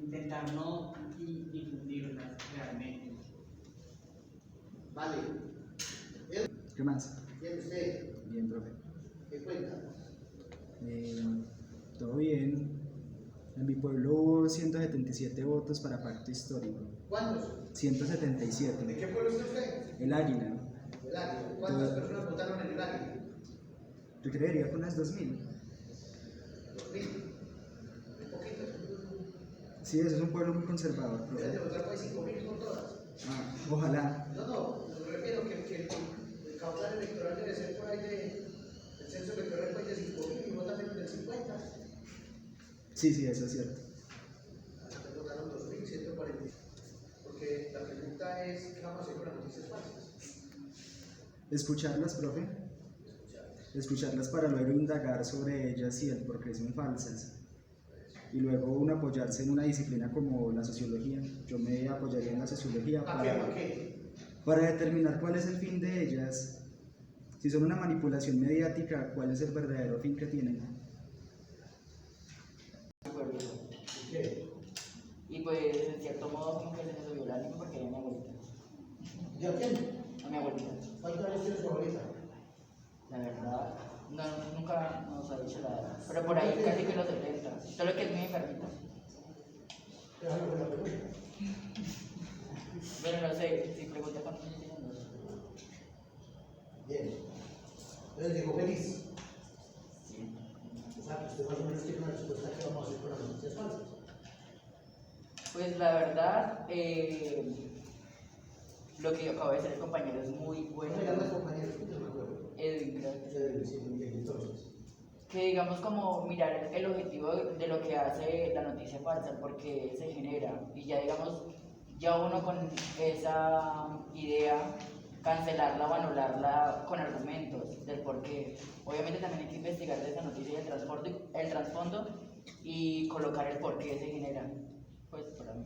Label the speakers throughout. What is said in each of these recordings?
Speaker 1: intentar no difundirlas realmente.
Speaker 2: Vale.
Speaker 3: ¿Qué más?
Speaker 2: Bien, usted.
Speaker 3: Bien, profe.
Speaker 2: ¿Qué cuenta?
Speaker 3: Todo bien. En mi pueblo hubo 177 votos para pacto histórico.
Speaker 2: ¿Cuántos?
Speaker 3: 177.
Speaker 2: ¿De qué pueblo es usted?
Speaker 3: El Águila.
Speaker 2: El Águila. ¿Cuántas personas votaron en el Águila?
Speaker 3: Yo creería que unas 2000.
Speaker 2: 2000. Un poquito.
Speaker 3: Sí, eso es un pueblo muy conservador, profe.
Speaker 2: Deben de votar por ahí 5000 con todas.
Speaker 3: Ah, ojalá.
Speaker 2: No, me refiero que el caudal electoral debe ser por ahí de. El censo electoral fue de 5000 y vota menos del 50.
Speaker 3: Sí, eso es cierto.
Speaker 2: Hasta votaron 2140. Porque la pregunta es: ¿qué vamos a hacer con las noticias falsas?
Speaker 3: Escucharlas, profe. Escucharlas para luego indagar sobre ellas y el por qué son falsas. Y luego uno apoyarse en una disciplina como la sociología. Yo me apoyaría en la sociología para determinar cuál es el fin de ellas. Si son una manipulación mediática, ¿cuál es el verdadero fin que tienen?
Speaker 2: ¿Qué?
Speaker 4: Y pues en cierto modo como que se me subió el ánimo porque era mi abuelita.
Speaker 2: ¿Y a quién?
Speaker 4: A mi abuelita.
Speaker 2: ¿Cuántos años tiene su abuelita?
Speaker 4: La verdad, no, nunca nos ha dicho la edad. Pero por ahí casi que los 70. Solo que es muy enfermita.
Speaker 2: Déjalo con la pregunta.
Speaker 4: Pero no sé, si pregunta cuántos años tienen los.
Speaker 2: Bien. Entonces digo feliz.
Speaker 4: Sí.
Speaker 2: O sea, que usted más o menos tiene una respuesta que vamos a hacer con las noticias falsas.
Speaker 4: Pues la verdad, lo que acabo de decir el compañero es muy bueno.
Speaker 2: ¿Cómo se llama el compañero? No me acuerdo.
Speaker 4: Edwin, creo.
Speaker 2: Sí, muy bien, entonces.
Speaker 4: Que digamos como mirar el objetivo de lo que hace la noticia falsa, porque se genera, y ya digamos, ya uno con esa idea, cancelarla o anularla con argumentos del por qué. Obviamente también hay que investigar de esa noticia y el trasfondo y colocar el por qué se genera, pues para mí.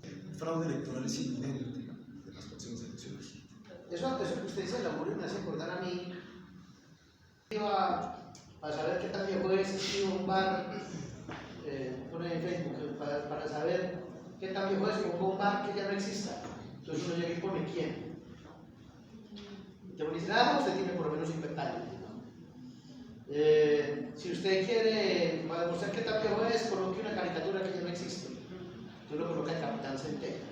Speaker 5: El fraude electoral es inminente de las próximas elecciones.
Speaker 2: Eso que usted dice, el augurio me hace acordar a mí. Iba a saber qué tan viejo es, iba a un bar, pone en Facebook, para saber qué tan viejo es, pongo un bar que ya no exista. Entonces uno llega y pone quién. Y uno dice, nada, usted tiene por lo menos 50 años. Si usted quiere, para demostrar qué tan viejo es, coloque una caricatura que ya no existe. Entonces lo coloca el Capitán Centeno.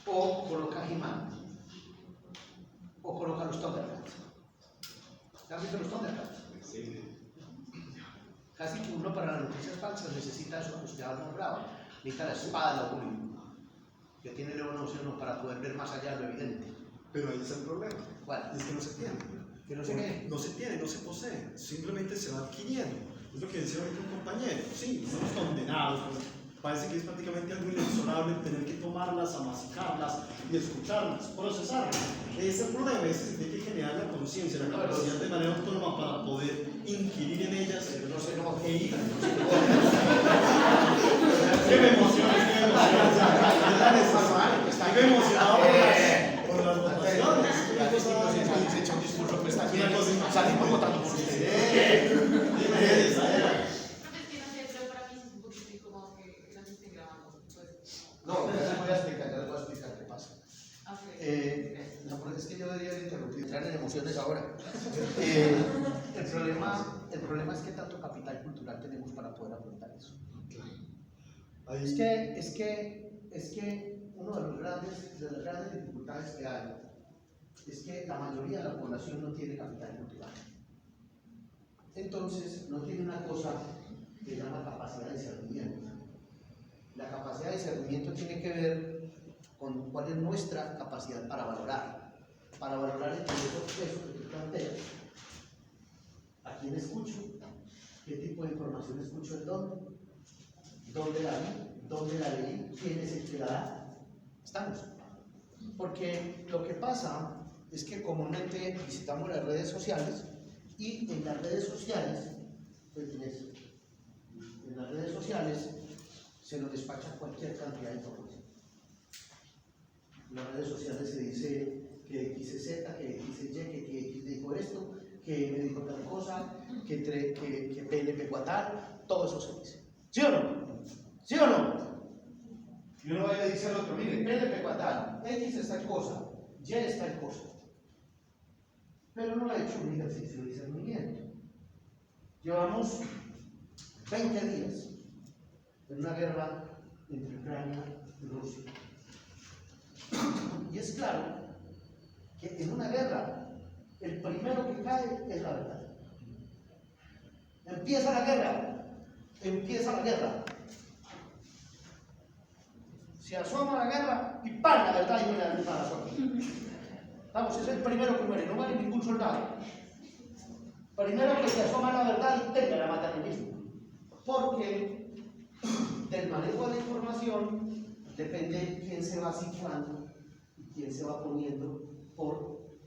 Speaker 2: O coloca He-Man. O coloca los Thundercats. ¿Han visto los Thundercats?
Speaker 5: Sí.
Speaker 2: Casi que uno para las noticias falsas necesita eso que usted ha nombrado. Necesita la espada de augurio, que tiene León Océano para poder ver más allá de lo evidente.
Speaker 5: Pero ahí está el problema.
Speaker 2: ¿Cuál?
Speaker 5: Es que no se tiene.
Speaker 2: Que no se qué.
Speaker 5: No se tiene, no se posee. Simplemente se va adquiriendo. Es lo que decía ahorita un compañero. Sí, estamos condenados. Parece que es prácticamente algo inexorable tener que tomarlas, amasicarlas y escucharlas, procesarlas. Ese es el problema, se tiene que generar la conciencia, la capacidad de manera autónoma para poder inquirir en ellas.
Speaker 2: Pero no se enoja.
Speaker 5: Que me emociona, estoy emocionado por las votaciones.
Speaker 2: Se echa un discurso que está aquí. Salimos votando por usted. No, ya les voy a explicar qué pasa. Es que yo debería interrumpir, entrar en emociones ahora. El problema es que tanto capital cultural tenemos para poder afrontar eso. Es que una de las grandes dificultades que hay es que la mayoría de la población no tiene capital cultural. Entonces, no tiene una cosa que se llama capacidad de discernimiento. La capacidad de discernimiento tiene que ver con cuál es nuestra capacidad para valorar el proceso que tú planteas. ¿A quién escucho? ¿Qué tipo de información escucho? ¿En dónde? ¿Dónde la vi? ¿Dónde la leí? ¿Quién es el que la da? Estamos. Porque lo que pasa es que comúnmente visitamos las redes sociales y en las redes sociales, pues en las redes sociales se nos despacha cualquier cantidad de información. En las redes sociales se dice que X es Z, que X es Y, que X dijo esto, que me dijo tal cosa, que PNP fue a tal, todo eso se dice. ¿Sí o no? ¿Sí o no? Y uno va y le dice al otro, mire, PNP fue a tal, X es tal cosa, Y es tal cosa. Pero no ha hecho un ejercicio de discernimiento. Llevamos 20 días en una guerra entre Ucrania y Rusia. Y es claro que en una guerra el primero que cae es la verdad. Empieza la guerra. Se asoma la guerra y ¡pam! La verdad y muere la asoma. Vamos, es el primero que muere, no muere ningún soldado. Primero que se asoma la verdad y tenga la mata el mismo. Porque del manejo de la información depende quién se va situando y quién se va poniendo por,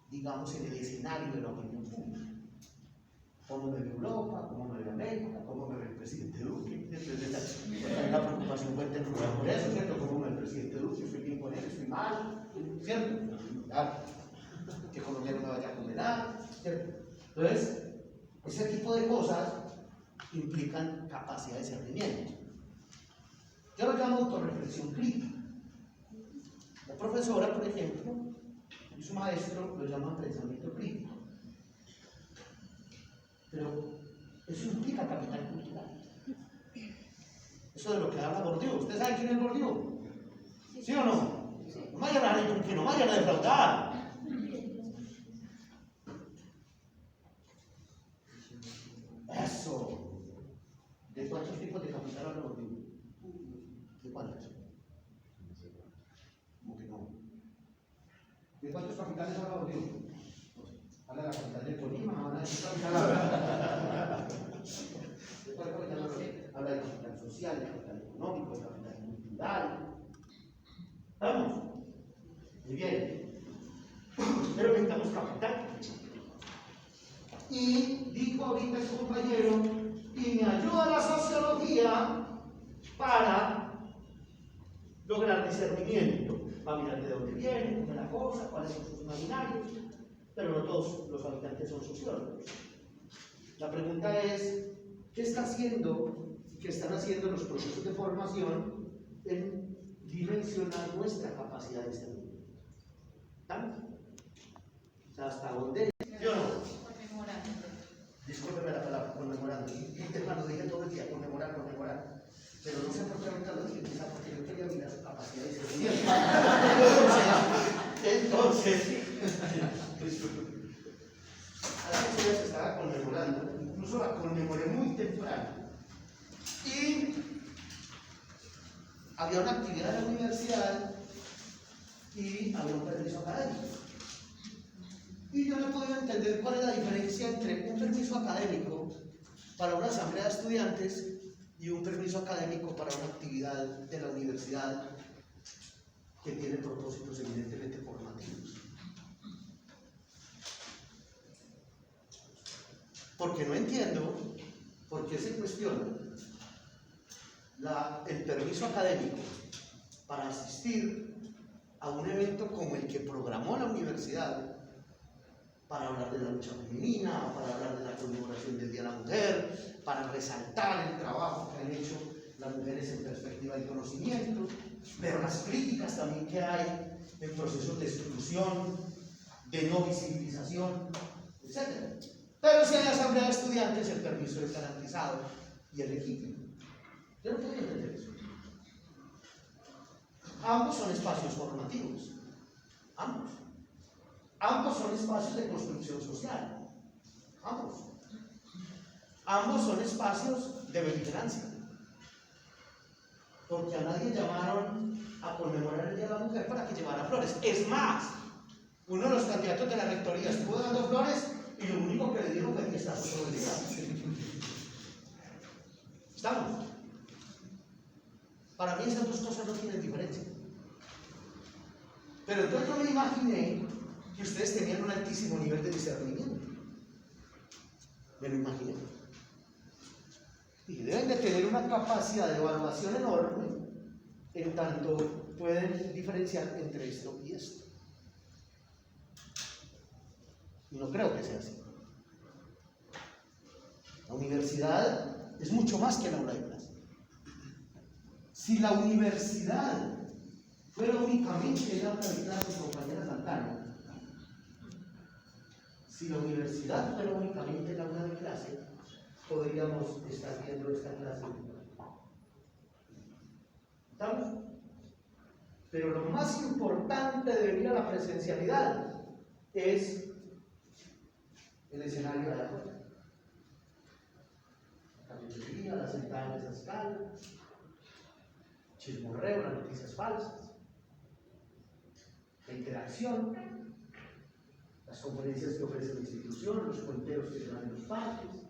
Speaker 2: digamos, en el escenario de la opinión pública. Cómo me ve Europa, cómo me ve América, cómo me ve el presidente Duque. Hay una preocupación fuerte en Rusia por eso, ¿cierto? Cómo me ve el presidente Duque, estoy bien con él, estoy mal, ¿cierto? Claro. Que Colombia no me vaya a condenar, ¿cierto? Entonces, ese tipo de cosas implican capacidad de discernimiento. Yo lo llamo autorreflexión crítica. La profesora, por ejemplo, y su maestro lo llaman pensamiento crítico. Pero eso implica capital cultural. Eso de lo que habla Bourdieu. ¿Ustedes saben quién es Bourdieu? ¿Sí o no? No vayan a defraudar. Eso. ¿De cuántos tipos de capital habla Bourdieu? ¿De cuántos? ¿Cómo que no? ¿De cuántos capitales habla Bourdieu? Habla de la capital de Tolima, habla de qué capital habla. ¿De cuál capital habla? Habla de capital social, de capital económico, de capital cultural. ¿Vamos? Muy bien. Pero necesitamos capital. Y dijo ahorita el compañero, y me ayuda la sociología para lograr discernimiento. Va a mirar de dónde viene, cómo es la cosa, cuáles son sus imaginarios. Pero no todos los habitantes son sociólogos. La pregunta es, ¿qué están haciendo los procesos de formación en dimensionar nuestra capacidad de discernimiento? ¿Estamos? O sea, ¿hasta dónde? ¿Yo no? Discúlpeme la palabra, conmemorando. Hermano, dije todo el día, conmemorar. Pero no sé por qué ahorita lo dije, quizá porque yo quería mirar su capacidad de discernimiento. Entonces, a la vez se estaba conmemorando, incluso la conmemoré muy temprano. Y había una actividad en la universidad y había un permiso académico. Y yo no podía entender cuál es la diferencia entre un permiso académico para una asamblea de estudiantes y un permiso académico para una actividad de la universidad que tiene propósitos evidentemente formativos. Porque no entiendo por qué se cuestiona el permiso académico para asistir a un evento como el que programó la universidad para hablar de la lucha femenina, para hablar de la conmemoración del Día de la Mujer, para resaltar el trabajo que han hecho las mujeres en perspectiva del conocimiento, pero las críticas también que hay en procesos de exclusión, de no visibilización, etc. Pero si hay asamblea de estudiantes, el permiso es garantizado y es legítimo. Yo no podía entender eso. Ambos son espacios formativos. Ambos. Ambos son espacios de construcción social. Ambos. Ambos son espacios de vigilancia. Porque a nadie llamaron a conmemorar el Día de la Mujer para que llevara flores. Es más, uno de los candidatos de la rectoría estuvo dando flores y lo único que le dijo fue que está todo el día. ¿Estamos? Para mí esas dos cosas no tienen diferencia. Pero entonces yo me imaginé que ustedes tenían un altísimo nivel de discernimiento. Me lo imaginé. Y deben de tener una capacidad de evaluación enorme en tanto pueden diferenciar entre esto y esto. Y no creo que sea así. La universidad es mucho más que el aula de clase. Si la universidad fuera únicamente el aula de clase, compañera Santana, si la universidad fuera únicamente el aula de clase, podríamos estar viendo esta clase. ¿Estamos? Pero lo más importante de venir a la presencialidad es el escenario de la afuera. La cafetería, la sentada en esa escala, chismorreo, las noticias falsas, la interacción, las conferencias que ofrece la institución, los cuenteros que se dan en los parques,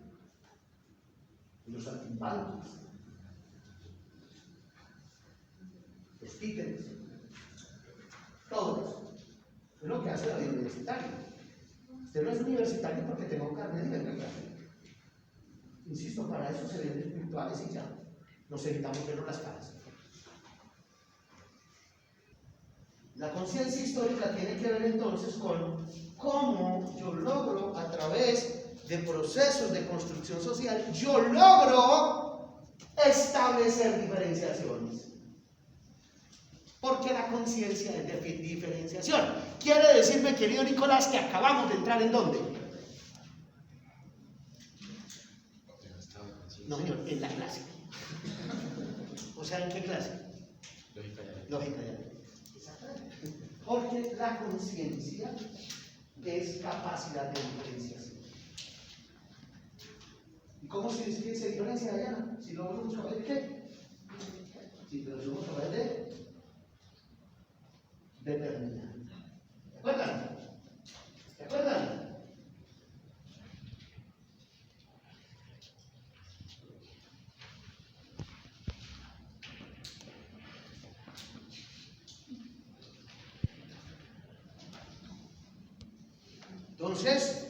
Speaker 2: los saltimbanquis, los títeres, todo eso. Es lo que hace la vida universitaria. Usted no es universitario porque tenga un carnet de verdad. Insisto, para eso se ven virtuales y ya. Nos evitamos vernos las caras. La conciencia histórica tiene que ver entonces con cómo yo logro a través de procesos de construcción social, yo logro establecer diferenciaciones. Porque la conciencia es de diferenciación. Quiere decirme, querido Nicolás, que acabamos de entrar ¿en dónde? No, señor, en la clase. O sea, ¿en qué clase? Lógica ya. Exactamente. Porque la conciencia es capacidad de diferenciación. ¿Y cómo se diferencia, Diana? Si no vamos a ver qué. Sí, pero si vamos a ver de determinar. ¿De acuerdo? ¿De acuerdo? Entonces,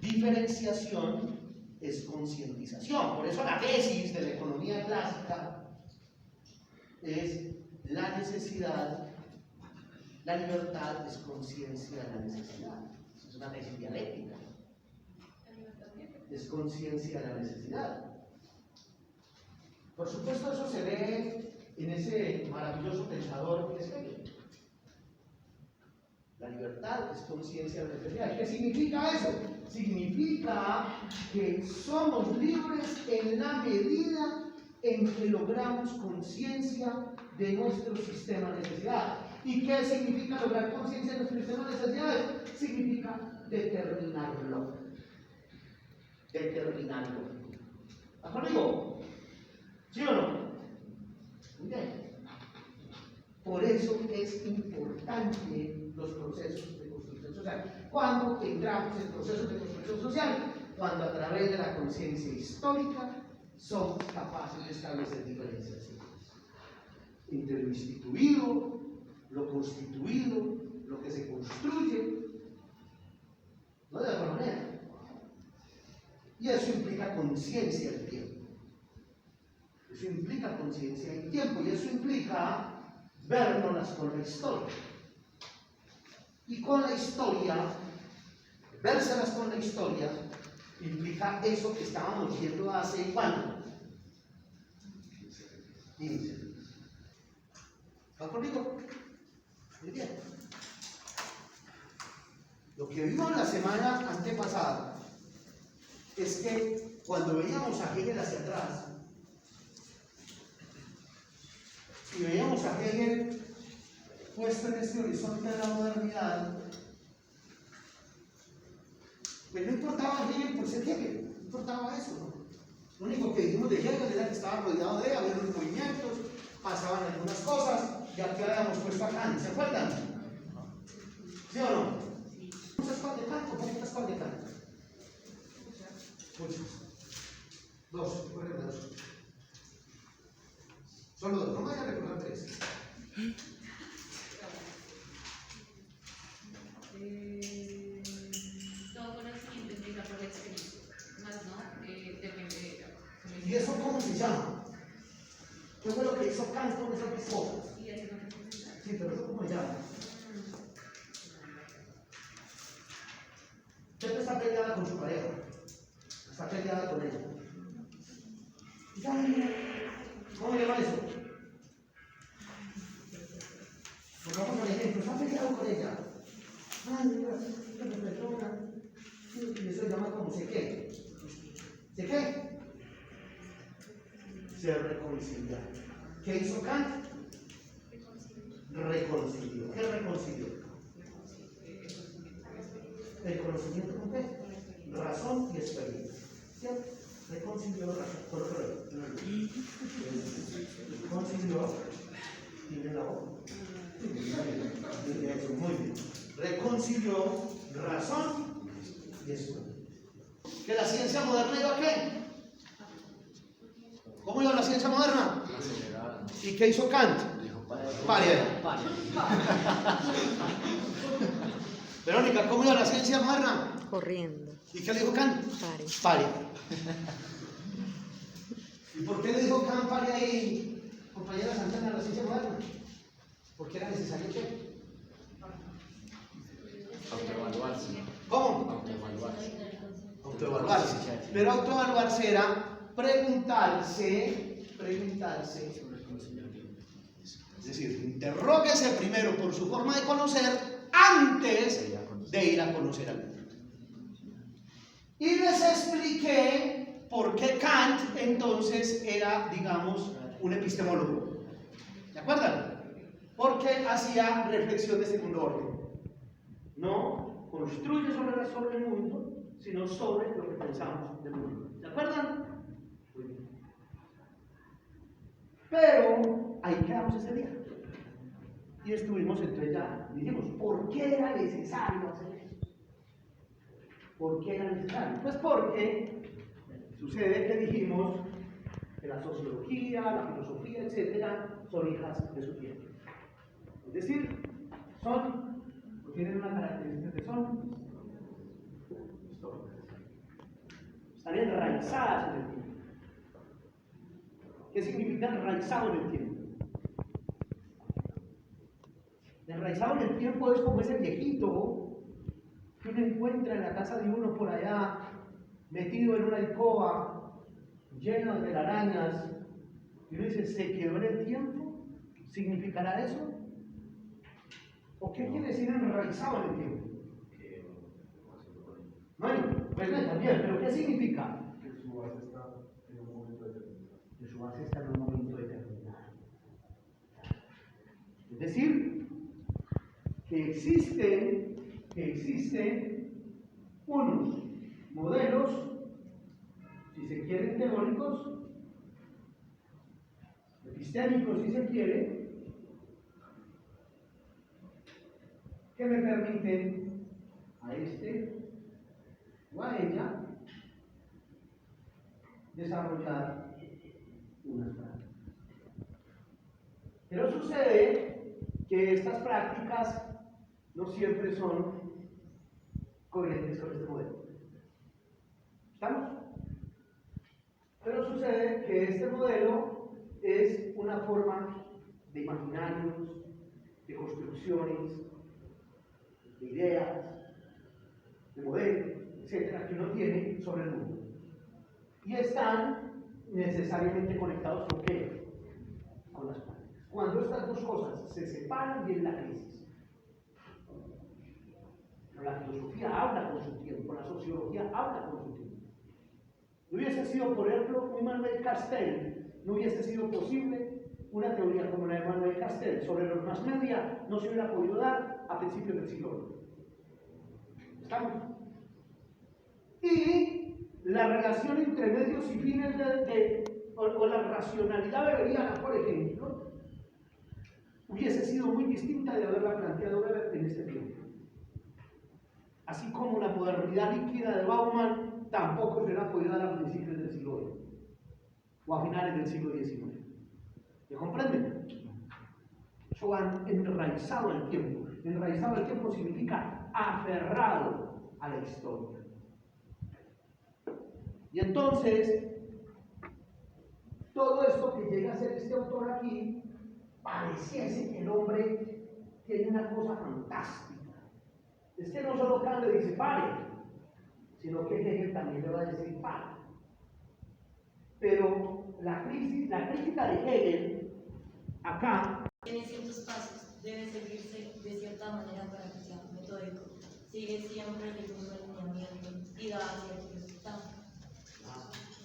Speaker 2: diferenciación es concientización. Por eso la tesis de la economía clásica es la necesidad, la libertad es conciencia de la necesidad. Es una tesis dialéctica. Es conciencia de la necesidad. Por supuesto, eso se ve en ese maravilloso pensador que es Hegel. La libertad es conciencia de la necesidad. ¿Qué significa eso? Significa que somos libres en la medida en que logramos conciencia de nuestro sistema de necesidad. ¿Y qué significa lograr conciencia de nuestro sistema de necesidades? Significa determinarlo. Determinarlo. ¿Está conmigo? ¿Sí o no? Muy bien. Por eso es importante los procesos de construcción social. ¿Cuándo entramos en procesos de construcción social? Cuando a través de la conciencia histórica somos capaces de establecer diferenciaciones entre lo instituido, lo constituido, lo que se construye, no de otra manera. Y eso implica conciencia del tiempo. Eso implica conciencia del tiempo y eso implica vernos con la historia. Y con la historia, vérselas con la historia, implica eso que estábamos viendo hace ¿cuándo? 15. ¿Va conmigo? Muy bien. Lo que vimos la semana antepasada es que cuando veíamos a Hegel hacia atrás y veíamos a Hegel puesto en este horizonte de la modernidad, pues no importaba Hegel por ser Hegel, no importaba eso, ¿no? Lo único que dijimos de Hegel era que estaba rodeado de, había unos movimientos, pasaban algunas cosas, ya que habíamos puesto a Kant, ¿se acuerdan? ¿Sí o no? ¿Muchas cosas de Kant o poquitas cosas de Kant? Muchas. Dos, recuerden dos. Solo dos, no me vayan a recordar tres.
Speaker 6: Todo conocimiento empieza por la experiencia, más no depende de ella.
Speaker 2: ¿Y eso cómo se llama? ¿Qué fue lo que hizo Kant con esas dos cosas?
Speaker 6: Y eso no necesita.
Speaker 2: Sí, pero eso cómo se llama. Vamos al ejemplo, está peleado con ella. Ay, mira, que me perdona. Y eso se llama como ¿se qué? ¿Se qué? Se reconcilió. ¿Qué hizo Kant? Reconcilió. ¿Qué reconcilió? El conocimiento con qué? Razón y experiencia. ¿Cierto? Reconcilió razón. Reconcilió. Tiene la boca. Muy bien. Reconcilió razón y experiencia. ¿Que la ciencia moderna iba a qué? ¿Cómo iba la ciencia moderna? ¿Y qué hizo Kant? Paria. Verónica, ¿cómo iba la ciencia moderna?
Speaker 7: Corriendo.
Speaker 2: ¿Y qué le dijo Kant?
Speaker 7: Pare.
Speaker 2: Paria. ¿Y por qué le dijo Kant paria ahí, compañera Santana, a la ciencia moderna? Porque era necesario qué?
Speaker 8: Autoevaluarse.
Speaker 2: ¿Cómo?
Speaker 8: Autoevaluarse.
Speaker 2: Autoevaluarse. Pero autoevaluarse era preguntarse. Es decir, interróguese primero por su forma de conocer antes de ir a conocer al mundo. Y les expliqué por qué Kant entonces era, digamos, un epistemólogo. ¿De acuerdo? Porque hacía reflexión de segundo orden. No construye sobre el mundo, sino sobre lo que pensamos del mundo. ¿De acuerdo? Pero ahí quedamos ese día. Y estuvimos entonces ya, dijimos, ¿por qué era necesario hacer eso? ¿Por qué era necesario? Pues porque sucede que dijimos que la sociología, la filosofía, etcétera, son hijas de su tiempo. Es decir, tienen una característica que son históricas. Están enraizadas en el tiempo. ¿Qué significa enraizado en el tiempo? Enraizado en el tiempo es como ese viejito que uno encuentra en la casa de uno por allá, metido en una alcoba, lleno de telarañas, y uno dice, ¿se quedó en el tiempo? ¿Significará eso? ¿O qué quiere decir enraizado en el tiempo? Bueno, pues también, pero ¿qué significa?
Speaker 9: Que su base está en un momento determinado.
Speaker 2: Que su base está en un momento determinado. Es decir, que existen unos modelos, si se quieren teóricos, epistémicos si se quiere, que me permiten a este o a ella desarrollar unas prácticas. Pero sucede que estas prácticas no siempre son coherentes con este modelo. ¿Estamos? Pero sucede que este modelo es una forma de imaginarios, de construcciones, de ideas, de modelos, etcétera, que uno tiene sobre el mundo. Y están necesariamente conectados con qué? Con las prácticas. Cuando estas dos cosas se separan, viene la crisis. Pero la filosofía habla con su tiempo, la sociología habla con su tiempo. No hubiese sido, por ejemplo, un Manuel Castel, no hubiese sido posible una teoría como la de Manuel Castel sobre los más media, no se hubiera podido dar a principios del siglo XX. ¿Estamos? Y la relación entre medios y fines o la racionalidad beberiana, por ejemplo, hubiese sido muy distinta de haberla planteado Weber en este tiempo. Así como la modernidad líquida de Bauman tampoco se hubiera podido dar a principios del siglo XX o a finales del siglo XIX. ¿Me comprenden? Eso va enraizado al tiempo. Enraizado al tiempo significa aferrado a la historia. Y entonces, todo esto que llega a ser este autor aquí, pareciese que el hombre tiene una cosa fantástica. Es que no solo Kant le dice pare, sino que Hegel también le va a decir pare. Pero la crítica de Hegel, acá,
Speaker 10: Tiene ciertos pasos, debe seguirse
Speaker 7: sigue siempre el mismo alineamiento y da cierto resultado.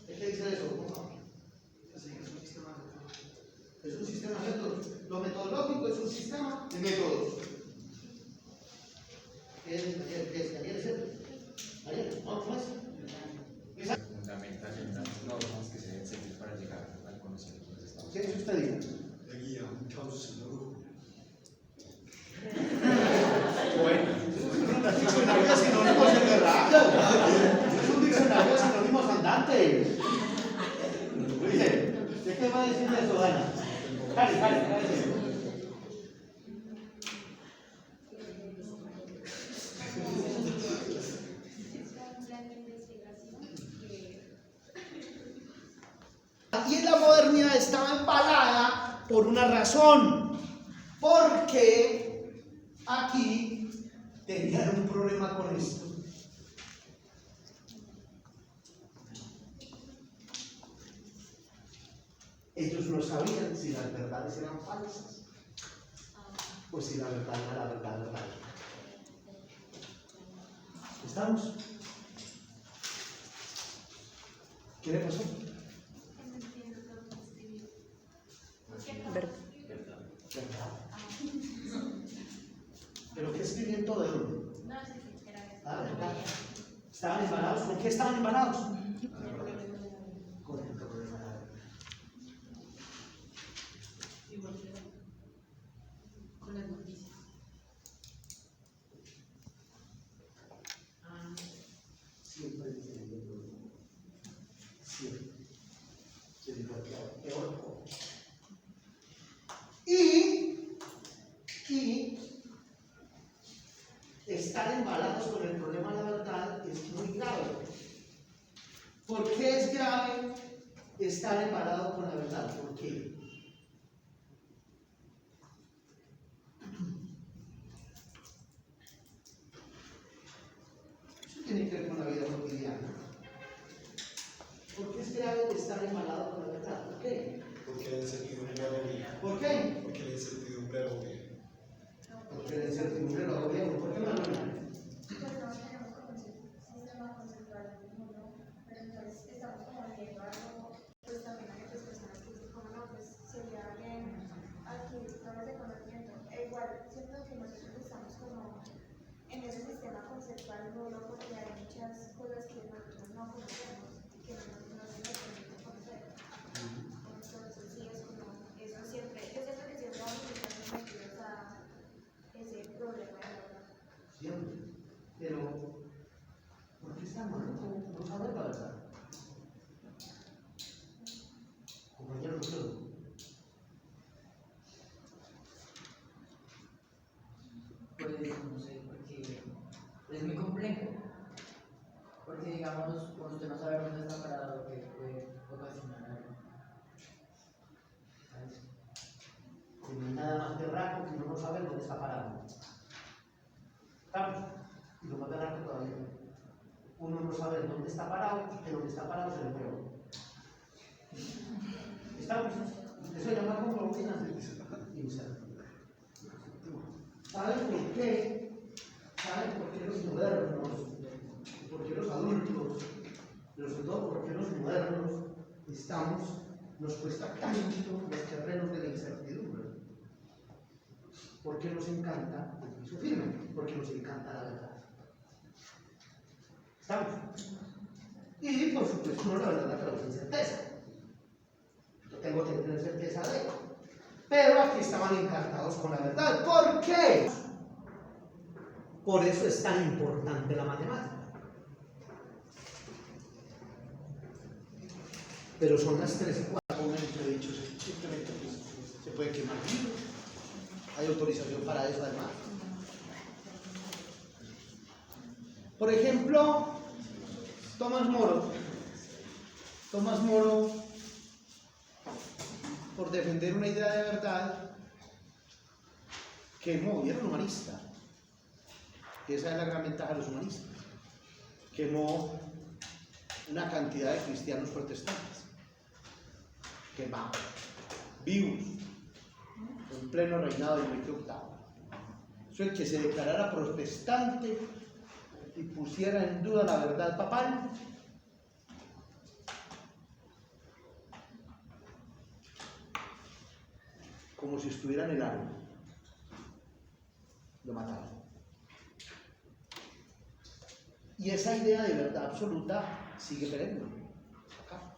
Speaker 2: ¿Qué dice eso? Es un sistema de métodos. Lo metodológico es un sistema de métodos. ¿Qué es? ¿Ayer es el? ¿Ayer? ¿No? ¿Cómo es?
Speaker 8: Fundamental en las normas que se deben seguir para llegar al conocimiento de los estados.
Speaker 2: ¿Qué es usted diga?
Speaker 5: La guía, un caos en la brújula.
Speaker 2: Es un diccionario de sinónimos de verdad. Es un diccionario de sinónimos andantes. Oye, ¿de qué va a decir eso, Ana? Cari, ¿qué va a decir? Y la modernidad estaba embalada por una razón, porque aquí tenían un problema con esto. Ellos no sabían si las verdades eran falsas o si la verdad era la verdad real. ¿Estamos? ¿Qué le pasó? ¿Verdad? ¿Pero qué escribiendo de dónde?
Speaker 7: No, sí, era eso.
Speaker 2: Ah, ¿verdad? ¿Estaban embarados? ¿Con qué estaban embarados? Con el problema de la verdad.
Speaker 6: Igual que con las noticias.
Speaker 2: Siempre diciendo el problema. Siempre. Se dijo peor. Y estar embalados con el problema de la verdad es muy grave. ¿Por qué es grave estar embalado con la verdad? ¿Por qué? Eso tiene que ver con la vida cotidiana. ¿Por qué es grave estar embalado con la verdad? ¿Por qué?
Speaker 5: Porque la incertidumbre agobia.
Speaker 2: ¿Por qué?
Speaker 5: Porque la incertidumbre agobia.
Speaker 2: Porque la incertidumbre lo agobia. ¿Por qué, Manuela?
Speaker 7: Pues no tenemos como un sistema conceptual del mundo, pero entonces estamos como viendo algo, pues también hay otras personas que dicen como no, pues sería bien adquirir tomas de conocimiento. E igual, siento que nosotros estamos como en ese sistema conceptual nulo porque hay muchas cosas que nosotros no conocemos y que no se nos permite conocer. Entonces sí, es como eso siempre, yo siento que siempre vamos a estar sometidos a ese problema de la verdad.
Speaker 2: Siempre. Pero, ¿por qué está mal? No saber la verdad. Compañero Lucero.
Speaker 4: Pues no sé, porque es muy complejo. Porque digamos, cuando usted no sabe dónde está parado, lo que puede ocasionar algo.
Speaker 2: Que no hay nada más berraco que uno no sabe dónde está parado. ¿Estamos? Y lo más berraco todavía. Uno no sabe dónde está parado y que donde está parado se le pegó. ¿Estamos? Eso se llama conclusión. Incertidumbre. ¿Saben por qué? ¿Saben por qué los modernos, por qué los adultos, pero sobre todo por qué los modernos nos cuesta tanto los terrenos de la incertidumbre? Porque nos encanta el piso firme, porque nos encanta la verdad. ¿Estamos? Y por supuesto no la verdad la causa incerteza. Yo tengo que tener certeza de ello. Pero aquí estaban encantados con la verdad. ¿Por qué? Por eso es tan importante la matemática. Pero son las 3 y 4 momentos he dicho, simplemente pues, se puede quemar libros. Hay autorización para eso además. Por ejemplo, Tomás Moro, por defender una idea de verdad, quemó, y era un humanista. Esa es la gran ventaja de los humanistas. Quemó una cantidad de cristianos protestantes. Quemados, vivos, en pleno reinado de Enrique VIII. Eso el que se declarara protestante y pusiera en duda la verdad papal, como si estuviera en el árbol, lo mataban. Y esa idea de verdad absoluta sigue perenne acá.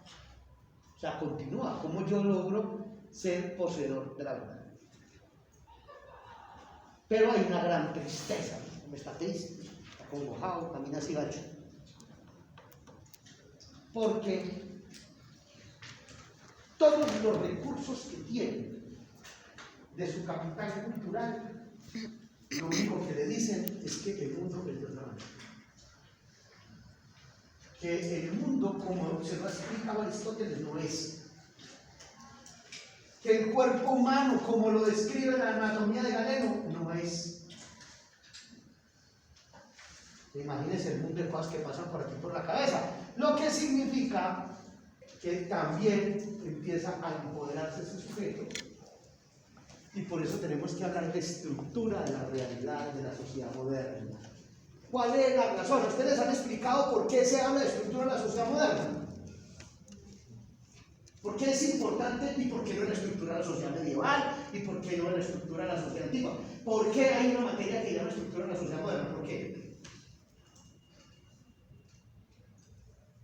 Speaker 2: O sea, continúa. ¿Cómo yo logro ser poseedor de la verdad? Pero hay una gran tristeza. Me está triste, está acongojado, camina así gacho. Porque todos los recursos que tiene de su capital cultural, lo único que le dicen es que el mundo es de otra manera. Que el mundo, como se lo ha explicado Aristóteles, no es. Que el cuerpo humano, como lo describe la anatomía de Galeno, no es. Imagínense el mundo de cosas que pasan por aquí por la cabeza. Lo que significa que también empieza a empoderarse ese sujeto. Y por eso tenemos que hablar de estructura de la realidad de la sociedad moderna. ¿Cuál es la razón? Ustedes han explicado por qué se habla de estructura de la sociedad moderna. ¿Por qué es importante y por qué no en la estructura de la sociedad medieval y por qué no en la estructura de la sociedad antigua? ¿Por qué hay una materia que llama estructura de la sociedad moderna? ¿Por qué?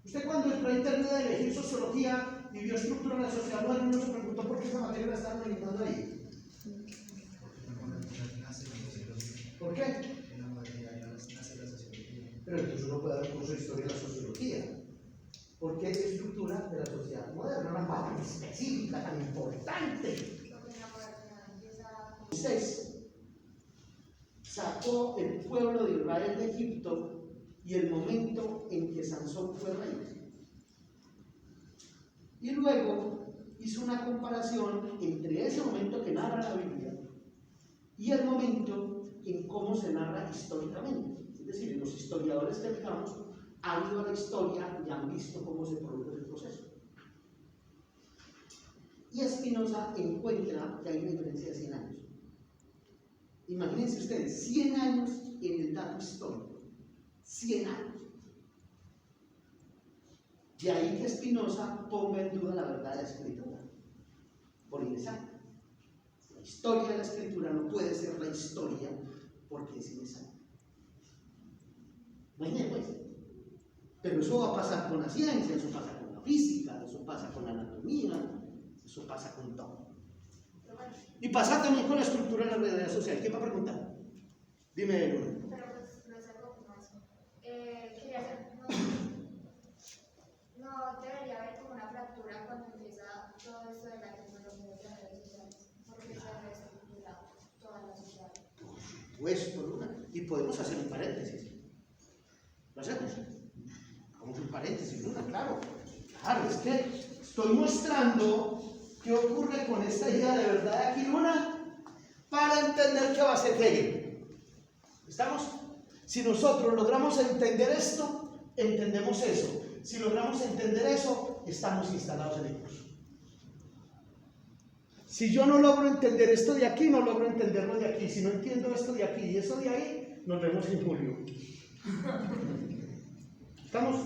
Speaker 2: Usted cuando entró a internet a elegir sociología y vio estructura de la sociedad moderna, no se preguntó por qué esa materia la estaban analizando ahí. ¿Por qué? Pero entonces uno puede dar un curso de historia de la sociología. ¿Por qué estructura de la sociedad moderna? Una parte tan específica, tan importante. Moisés sacó el pueblo de Israel de Egipto y el momento en que Sansón fue rey. Y luego hizo una comparación entre ese momento que narra la Biblia y el momento en cómo se narra históricamente. Es decir, los historiadores que digamos han ido a la historia y han visto cómo se produce el proceso. Y Spinoza encuentra que hay una diferencia de 100 años. Imagínense ustedes, 100 años en el dato histórico. 100 años. De ahí que Spinoza ponga en duda la verdad de la escritura. Por inexacta. La historia de la escritura no puede ser la historia porque es inexacta. Imagínense pues. Pero eso va a pasar con la ciencia, eso pasa con la física, eso pasa con la anatomía, eso pasa con todo. Y pasa también con la estructura de la realidad social. ¿Quién va a preguntar? Dime, Luna.
Speaker 7: Pero pues no es algo como eso. Quería hacer, no debería haber como una fractura cuando empieza todo esto de la tecnología de las redes sociales, porque se reestructura toda la sociedad.
Speaker 2: Por supuesto, Luna. Y podemos hacer un paréntesis. ¿Lo hacemos? Hagamos un paréntesis, Luna, claro. Claro, es que estoy mostrando qué ocurre con esta idea de verdad de aquí, Luna, para entender qué va a ser Hegel. ¿Estamos? Si nosotros logramos entender esto, entendemos eso. Si logramos entender eso, estamos instalados en el curso. Si yo no logro entender esto de aquí, no logro entenderlo de aquí. Si no entiendo esto de aquí y eso de ahí, nos vemos en julio. ¿Estamos?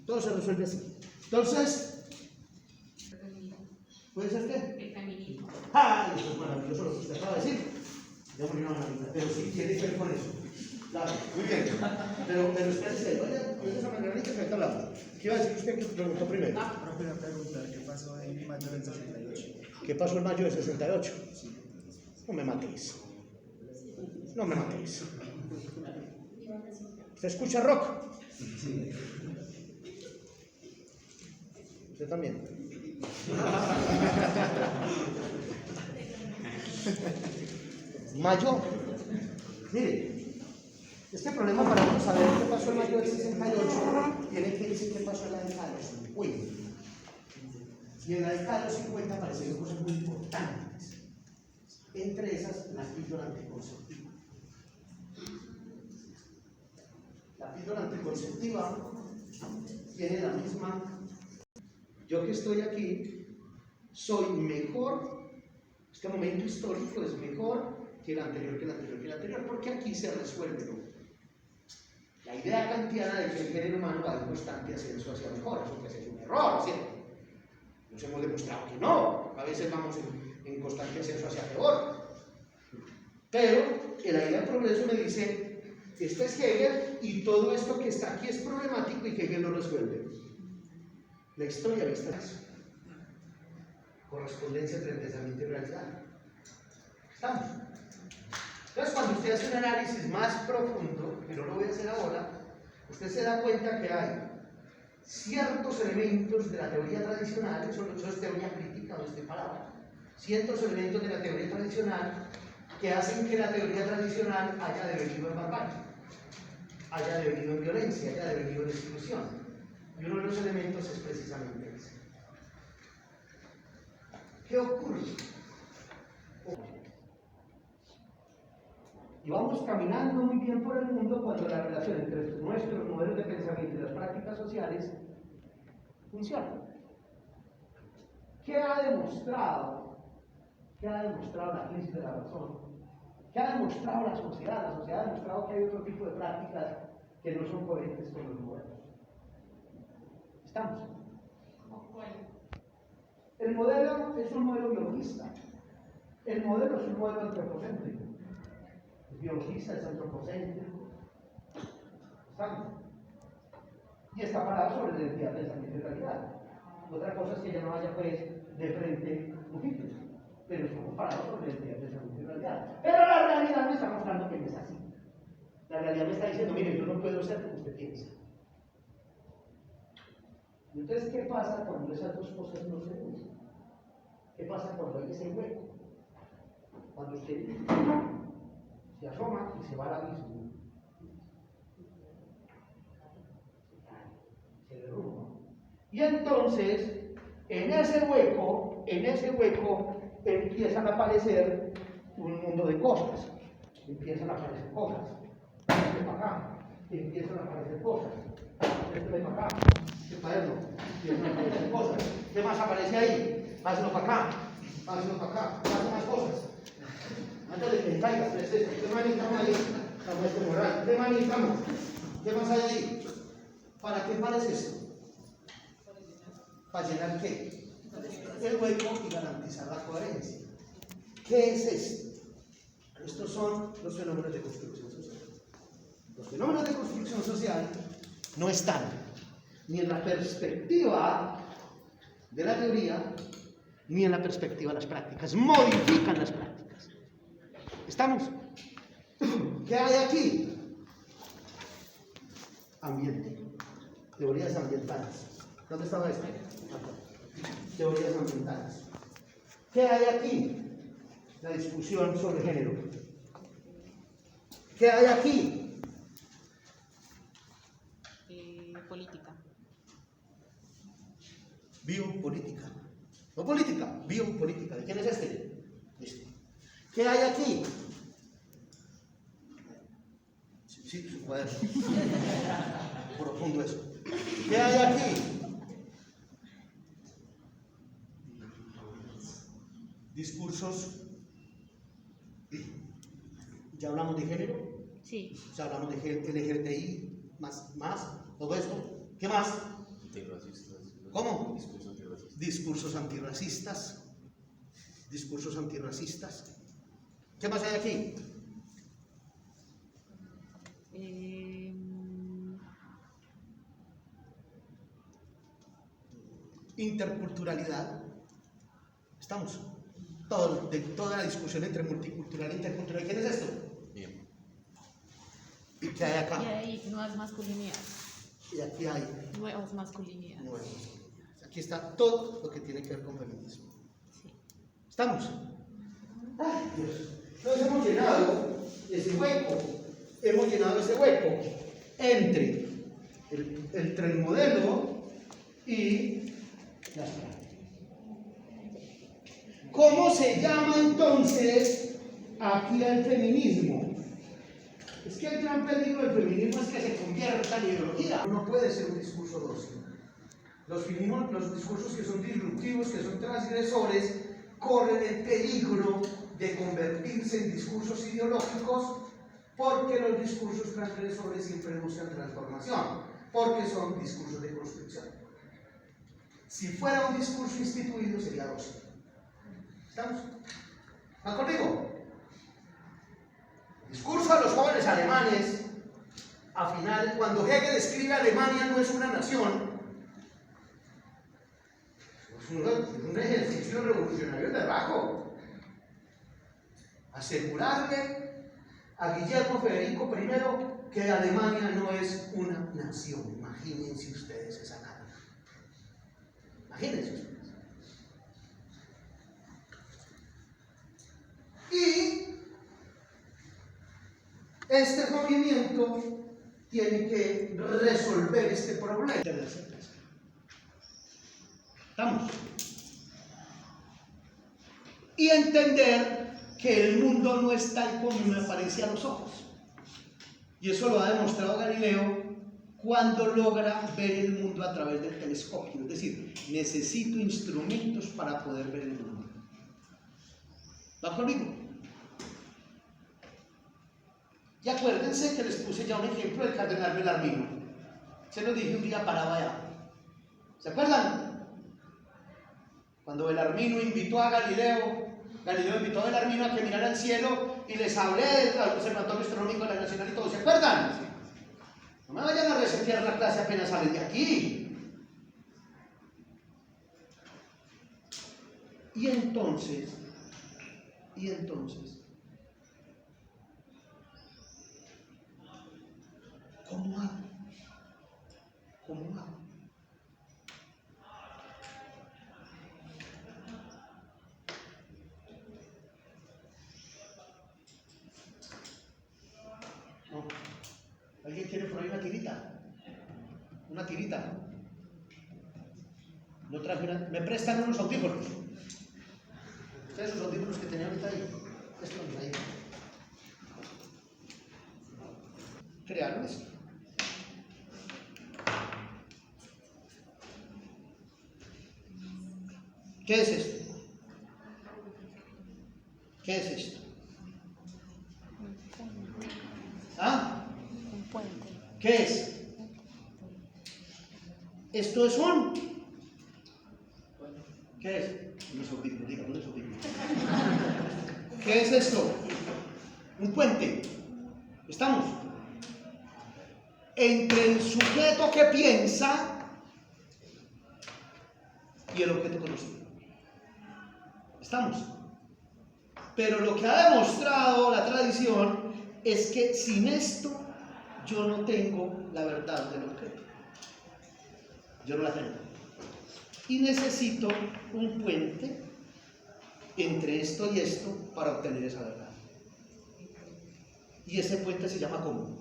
Speaker 2: Todo se resuelve así. Entonces, ¿puede ser qué?
Speaker 6: El feminismo.
Speaker 2: ¡Ah! Eso es maravilloso lo que usted acaba de decir. Démosle una manita, pero sí tiene que ver con eso. Claro, muy bien. Pero espérese, vaya, con esa manera que ahorita hablamos. ¿Qué iba a decir usted que preguntó primero?
Speaker 3: Profe, una pregunta, ¿qué pasó en mayo del 68?
Speaker 2: ¿Qué pasó en mayo del 68? No me matéis. No me matéis. ¿Usted escucha rock?
Speaker 3: Sí.
Speaker 2: ¿Usted también? Mayo. Mire, este problema para uno saber qué pasó en mayo del 68 tiene que decir qué pasó en la década de los 50. Y en la década de los 50 aparecieron cosas muy importantes. Entre esas, la píldora anticonceptiva. La píldora anticonceptiva tiene la misma. Yo que estoy aquí, soy mejor, este momento histórico es mejor que el anterior, porque aquí se resuelve, ¿no? la idea kantiana de que el género humano va en constante ascenso hacia mejor, eso pues es un error, ¿cierto? Nos hemos demostrado que no, a veces vamos en constante ascenso hacia peor. Pero la idea del progreso me dice, esto es Hegel y todo esto que está aquí es problemático y Hegel lo resuelve. La historia vista eso. Correspondencia entre el pensamiento y realidad. ¿Estamos? Entonces, cuando usted hace un análisis más profundo, que no lo voy a hacer ahora, usted se da cuenta que hay ciertos elementos de la teoría tradicional, eso es teoría crítica, no estoy parado, ciertos elementos de la teoría tradicional que hacen que la teoría tradicional haya devenido en barbarie, haya devenido en violencia, haya devenido en exclusión. Y uno de los elementos es precisamente ese. ¿Qué ocurre? Y vamos caminando muy bien por el mundo cuando la relación entre nuestros modelos de pensamiento y las prácticas sociales funciona. ¿Qué ha demostrado? ¿Qué ha demostrado la crisis de la razón? ¿Qué ha demostrado la sociedad? La sociedad ha demostrado que hay otro tipo de prácticas que no son coherentes con los modelos. ¿Estamos? El modelo es un modelo biologista. El modelo es un modelo antropocéntrico. Es biologista, es antropocéntrico. ¿Estamos? Y está parado sobre la identidad, pensamiento y realidad. Otra cosa es que ya no haya pues de frente múltiples, pero estamos parados sobre la identidad, pensamiento y realidad. Pero la realidad me está mostrando que no es así. La realidad me está diciendo, mire, yo no puedo ser como usted piensa. Entonces, ¿qué pasa cuando esas dos cosas no se unen? ¿Qué pasa cuando hay ese hueco? Cuando usted se asoma y se va al abismo, se derrumba. Y entonces, en ese hueco empiezan a aparecer un mundo de cosas. Empiezan a aparecer cosas. Este para acá, empiezan a aparecer cosas. Este para acá, este para allá, empiezan a aparecer cosas. ¿Qué más aparece ahí? Pásalo para acá, pásalo para acá, pásalo más cosas. Antes de que caigas, ¿qué es esto? ¿Qué más necesitamos ahí? La muestra moral. ¿Qué más necesitamos? ¿Qué más hay ahí? ¿Para qué parece esto? ¿Para llenar qué? El hueco y garantizar la coherencia. ¿Qué es esto? Estos son los fenómenos de construcción social. Los fenómenos de construcción social no están ni en la perspectiva de la teoría, ni en la perspectiva de las prácticas. Modifican las prácticas. ¿Estamos? ¿Qué hay aquí? Ambiente. Teorías ambientales. ¿Dónde estaba esto? Teorías ambientales. ¿Qué hay aquí? La discusión sobre género. ¿Qué hay aquí?
Speaker 6: Política.
Speaker 2: Biopolítica. No política, biopolítica. ¿De quién es este? Este. ¿Qué hay aquí? Sí, su cuaderno. Profundo eso. ¿Qué hay aquí? Discursos. ¿Ya hablamos de género?
Speaker 6: Sí.
Speaker 2: Ya hablamos de LGBTI, más, todo esto. ¿Qué más?
Speaker 8: Antirracistas.
Speaker 2: ¿Cómo?
Speaker 8: Discursos antirracistas.
Speaker 2: Discursos antirracistas. Discursos antirracistas. ¿Qué más hay aquí? Interculturalidad. ¿Estamos? Toda la discusión entre multicultural e intercultural. ¿Quién es esto?
Speaker 8: Bien.
Speaker 2: ¿Y qué hay acá?
Speaker 6: Y ahí nuevas masculinidades.
Speaker 2: Y aquí hay
Speaker 6: Nuevas masculinidades.
Speaker 2: nuevas. Aquí está todo lo que tiene que ver con feminismo.
Speaker 6: Sí.
Speaker 2: ¿Estamos? ¡Ay, Dios! Entonces hemos llenado ese hueco. Hemos llenado ese hueco entre el modelo y las prácticas. ¿Cómo se llama entonces aquí al feminismo? Es que el gran peligro del feminismo es que se convierta en ideología. No puede ser un discurso dócil. Los discursos que son disruptivos, que son transgresores, corren el peligro de convertirse en discursos ideológicos Porque los discursos transgresores siempre buscan transformación, porque son discursos de construcción. Si fuera un discurso instituido sería dócil. ¿Estamos? ¿Están conmigo? Discurso a los jóvenes alemanes, a final, cuando Hegel escribe Alemania no es una nación, es un ejercicio revolucionario de bajo. Asegurarle a Guillermo Federico I que Alemania no es una nación. Imagínense ustedes esa cara. Imagínense ustedes. Y este movimiento tiene que resolver este problema. ¿Estamos? Y entender que el mundo no es tal como me parece a los ojos. Y eso lo ha demostrado Galileo cuando logra ver el mundo a través del telescopio. Es decir, necesito instrumentos para poder ver el mundo. ¿Va conmigo? Y acuérdense que les puse ya un ejemplo del cardenal Bellarmino. Se lo dije un día parado allá. ¿Se acuerdan? Cuando Bellarmino invitó a Galileo invitó a Bellarmino a que mirara al cielo y les hablé del Observatorio Astronómico de la Nacional y todo. ¿Se acuerdan? No me vayan a resetear la clase apenas salen de aquí. Y entonces, ¿cómo hago? ¿Cómo hago? No. ¿Alguien tiene por ahí una tirita? Una tirita. No traje una... ¿Me prestan unos audífonos? Esos audífonos que tenía ahorita ahí. Estos ahí. Crearon esto. ¿Qué es esto? ¿Qué es esto? ¿Ah?
Speaker 10: Un puente.
Speaker 2: ¿Qué es? Esto es un... ¿Qué es? Unos audífonos, diga, unos audífonos. ¿Qué es esto? Un puente. ¿Estamos? Entre el sujeto que piensa y el objeto conocido. ¿Estamos? Pero lo que ha demostrado la tradición es que sin esto yo no tengo la verdad del objeto. Yo no la tengo. Y necesito un puente entre esto y esto para obtener esa verdad. Y ese puente se llama ¿cómo?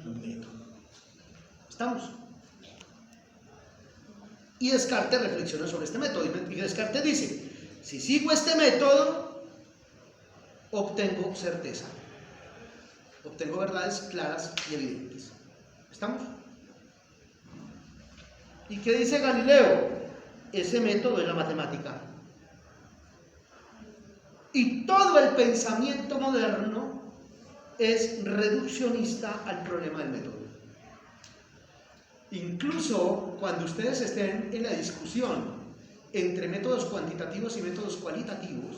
Speaker 2: Un método. ¿Estamos? Y Descartes reflexiona sobre este método. Y Descartes dice, si sigo este método, obtengo certeza. Obtengo verdades claras y evidentes. ¿Estamos? ¿Y qué dice Galileo? Ese método es la matemática. Y todo el pensamiento moderno es reduccionista al problema del método. Incluso cuando ustedes estén en la discusión entre métodos cuantitativos y métodos cualitativos,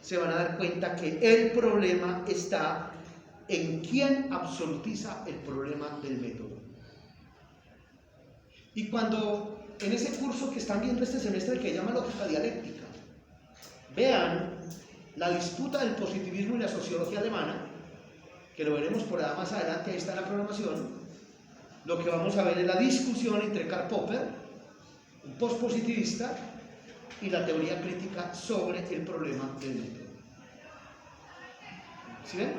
Speaker 2: se van a dar cuenta que el problema está en quién absolutiza el problema del método. Y cuando en ese curso que están viendo este semestre que se llama lógica dialéctica, vean la disputa del positivismo y la sociología alemana, que lo veremos por allá más adelante, ahí está la programación, lo que vamos a ver es la discusión entre Karl Popper, un postpositivista, y la teoría crítica sobre el problema del método. ¿Sí ven?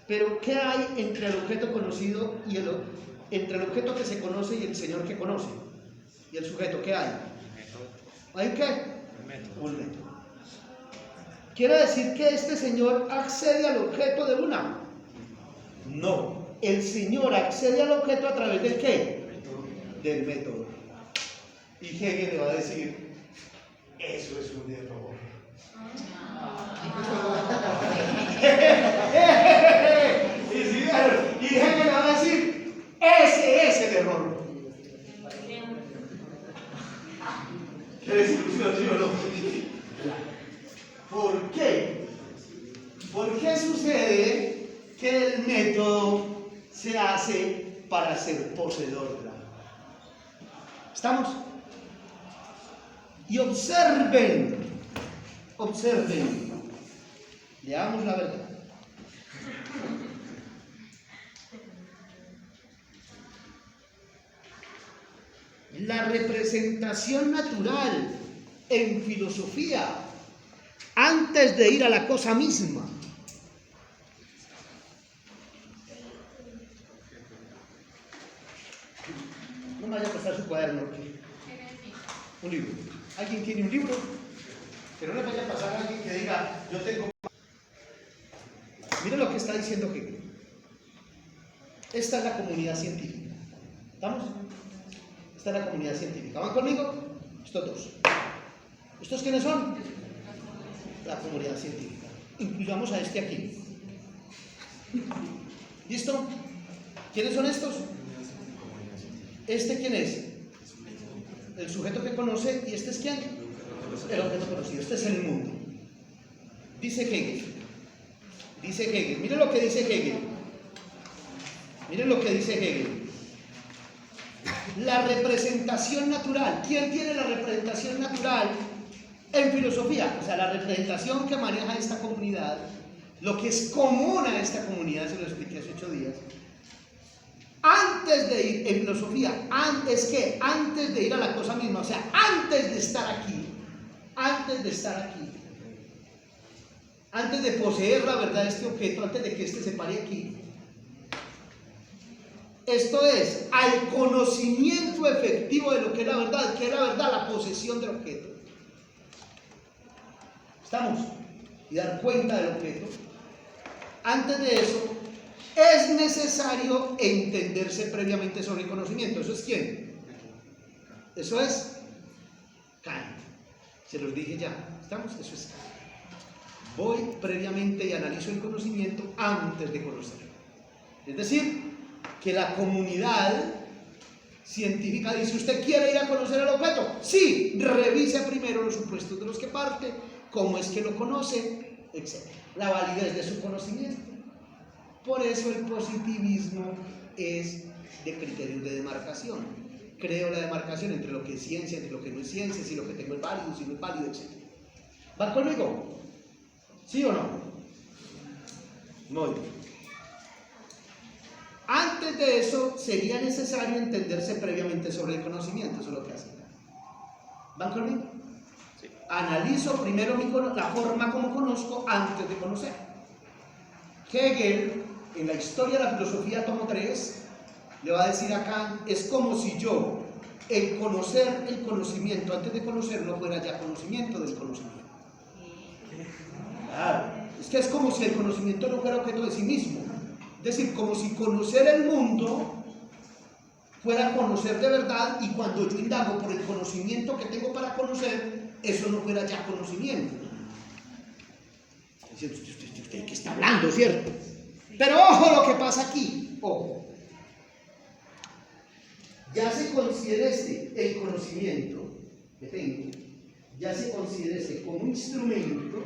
Speaker 2: Pero ¿qué hay entre el objeto conocido y entre el objeto que se conoce y el señor que conoce? ¿Y el sujeto qué hay? ¿Hay qué? Un método. ¿Quiere decir que este señor accede al objeto de una? No. El señor accede al objeto a través del ¿qué? Del método. Y Hegel le va a decir, eso es un error. Y si vieron, y Hegel va a decir, ese es el error. ¿Qué desilusión, sí o no? ¿Por qué? ¿Por qué sucede que el método se hace para ser poseedor de la verdad? ¿Estamos? Y observen, leamos la verdad. La representación natural en filosofía, antes de ir a la cosa misma, no me vaya a prestar su cuaderno, un libro. ¿Alguien tiene un libro? Que no le vaya a pasar a alguien que diga, yo tengo... Miren lo que está diciendo Hegel. Esta es la comunidad científica. ¿Estamos? Esta es la comunidad científica. ¿Van conmigo? Estos dos. ¿Estos quiénes son? La comunidad científica. Incluyamos a este aquí. ¿Listo? ¿Quiénes son estos? ¿Este quién es? El sujeto que conoce. ¿Y este es quién? El objeto conocido. Este es el mundo. Dice Hegel. Miren lo que dice Hegel. Miren lo que dice Hegel. La representación natural. ¿Quién tiene la representación natural en filosofía? O sea, la representación que maneja esta comunidad, lo que es común a esta comunidad, se lo expliqué hace 8 días. Antes de ir en filosofía, antes de ir a la cosa misma, o sea, antes de estar aquí, antes de poseer la verdad de este objeto, antes de que este se pare aquí, esto es, al conocimiento efectivo de lo que es la verdad, la posesión del objeto. ¿Estamos? Y dar cuenta del objeto. Antes de eso, es necesario entenderse previamente sobre el conocimiento. ¿Eso es quién? Eso es Kant. Se los dije ya. ¿Estamos? Eso es Kant. Voy previamente y analizo el conocimiento antes de conocerlo. Es decir, que la comunidad científica dice, ¿usted quiere ir a conocer el objeto? Sí, revise primero los supuestos de los que parte, cómo es que lo conoce, etc. La validez de su conocimiento. Por eso el positivismo es de criterios de demarcación. Creo la demarcación entre lo que es ciencia, entre lo que no es ciencia, si lo que tengo es válido, si no es válido, etc. ¿Van conmigo? ¿Sí o no? Muy bien. Antes de eso, sería necesario entenderse previamente sobre el conocimiento. Eso es lo que hacen. ¿Van conmigo? Sí. Analizo primero la forma como conozco antes de conocer. Hegel, en la historia de la filosofía, tomo 3, le va a decir a Kant, es como si yo, el conocer el conocimiento antes de conocerlo, fuera ya conocimiento del conocimiento. Claro, es que es como si el conocimiento no fuera objeto de sí mismo. Es decir, como si conocer el mundo fuera conocer de verdad, y cuando yo indago por el conocimiento que tengo para conocer, eso no fuera ya conocimiento. ¿Usted qué está hablando, cierto? Pero ojo lo que pasa aquí, ojo. Ya se considera el conocimiento que tengo, ya se considera como un instrumento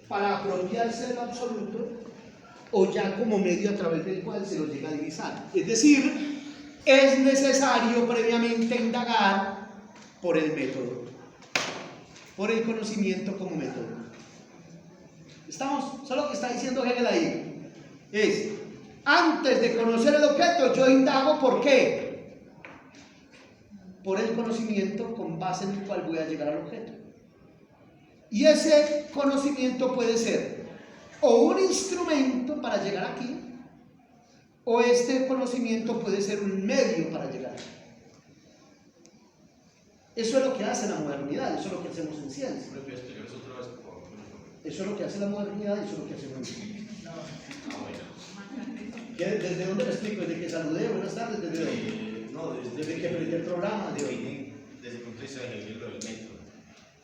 Speaker 2: para apropiarse del absoluto, o ya como medio a través del cual se lo llega a divisar. Es decir, es necesario previamente indagar por el método, por el conocimiento como método. ¿Estamos? Solo lo que está diciendo Hegel ahí es, antes de conocer el objeto, yo indago ¿por qué? Por el conocimiento con base en el cual voy a llegar al objeto. Y ese conocimiento puede ser o un instrumento para llegar aquí, o este conocimiento puede ser un medio para llegar aquí. Eso es lo que hace la modernidad, eso es lo que hacemos en ciencia. Eso es lo que hace la modernidad y eso es lo que hacemos en ciencia. ¿Desde dónde lo explico? ¿Desde que saludé? Buenas tardes, ¿desde dónde?
Speaker 8: No,
Speaker 2: desde que aprendí el programa de hoy.
Speaker 8: Desde el punto de vista de Hegel, lo del método.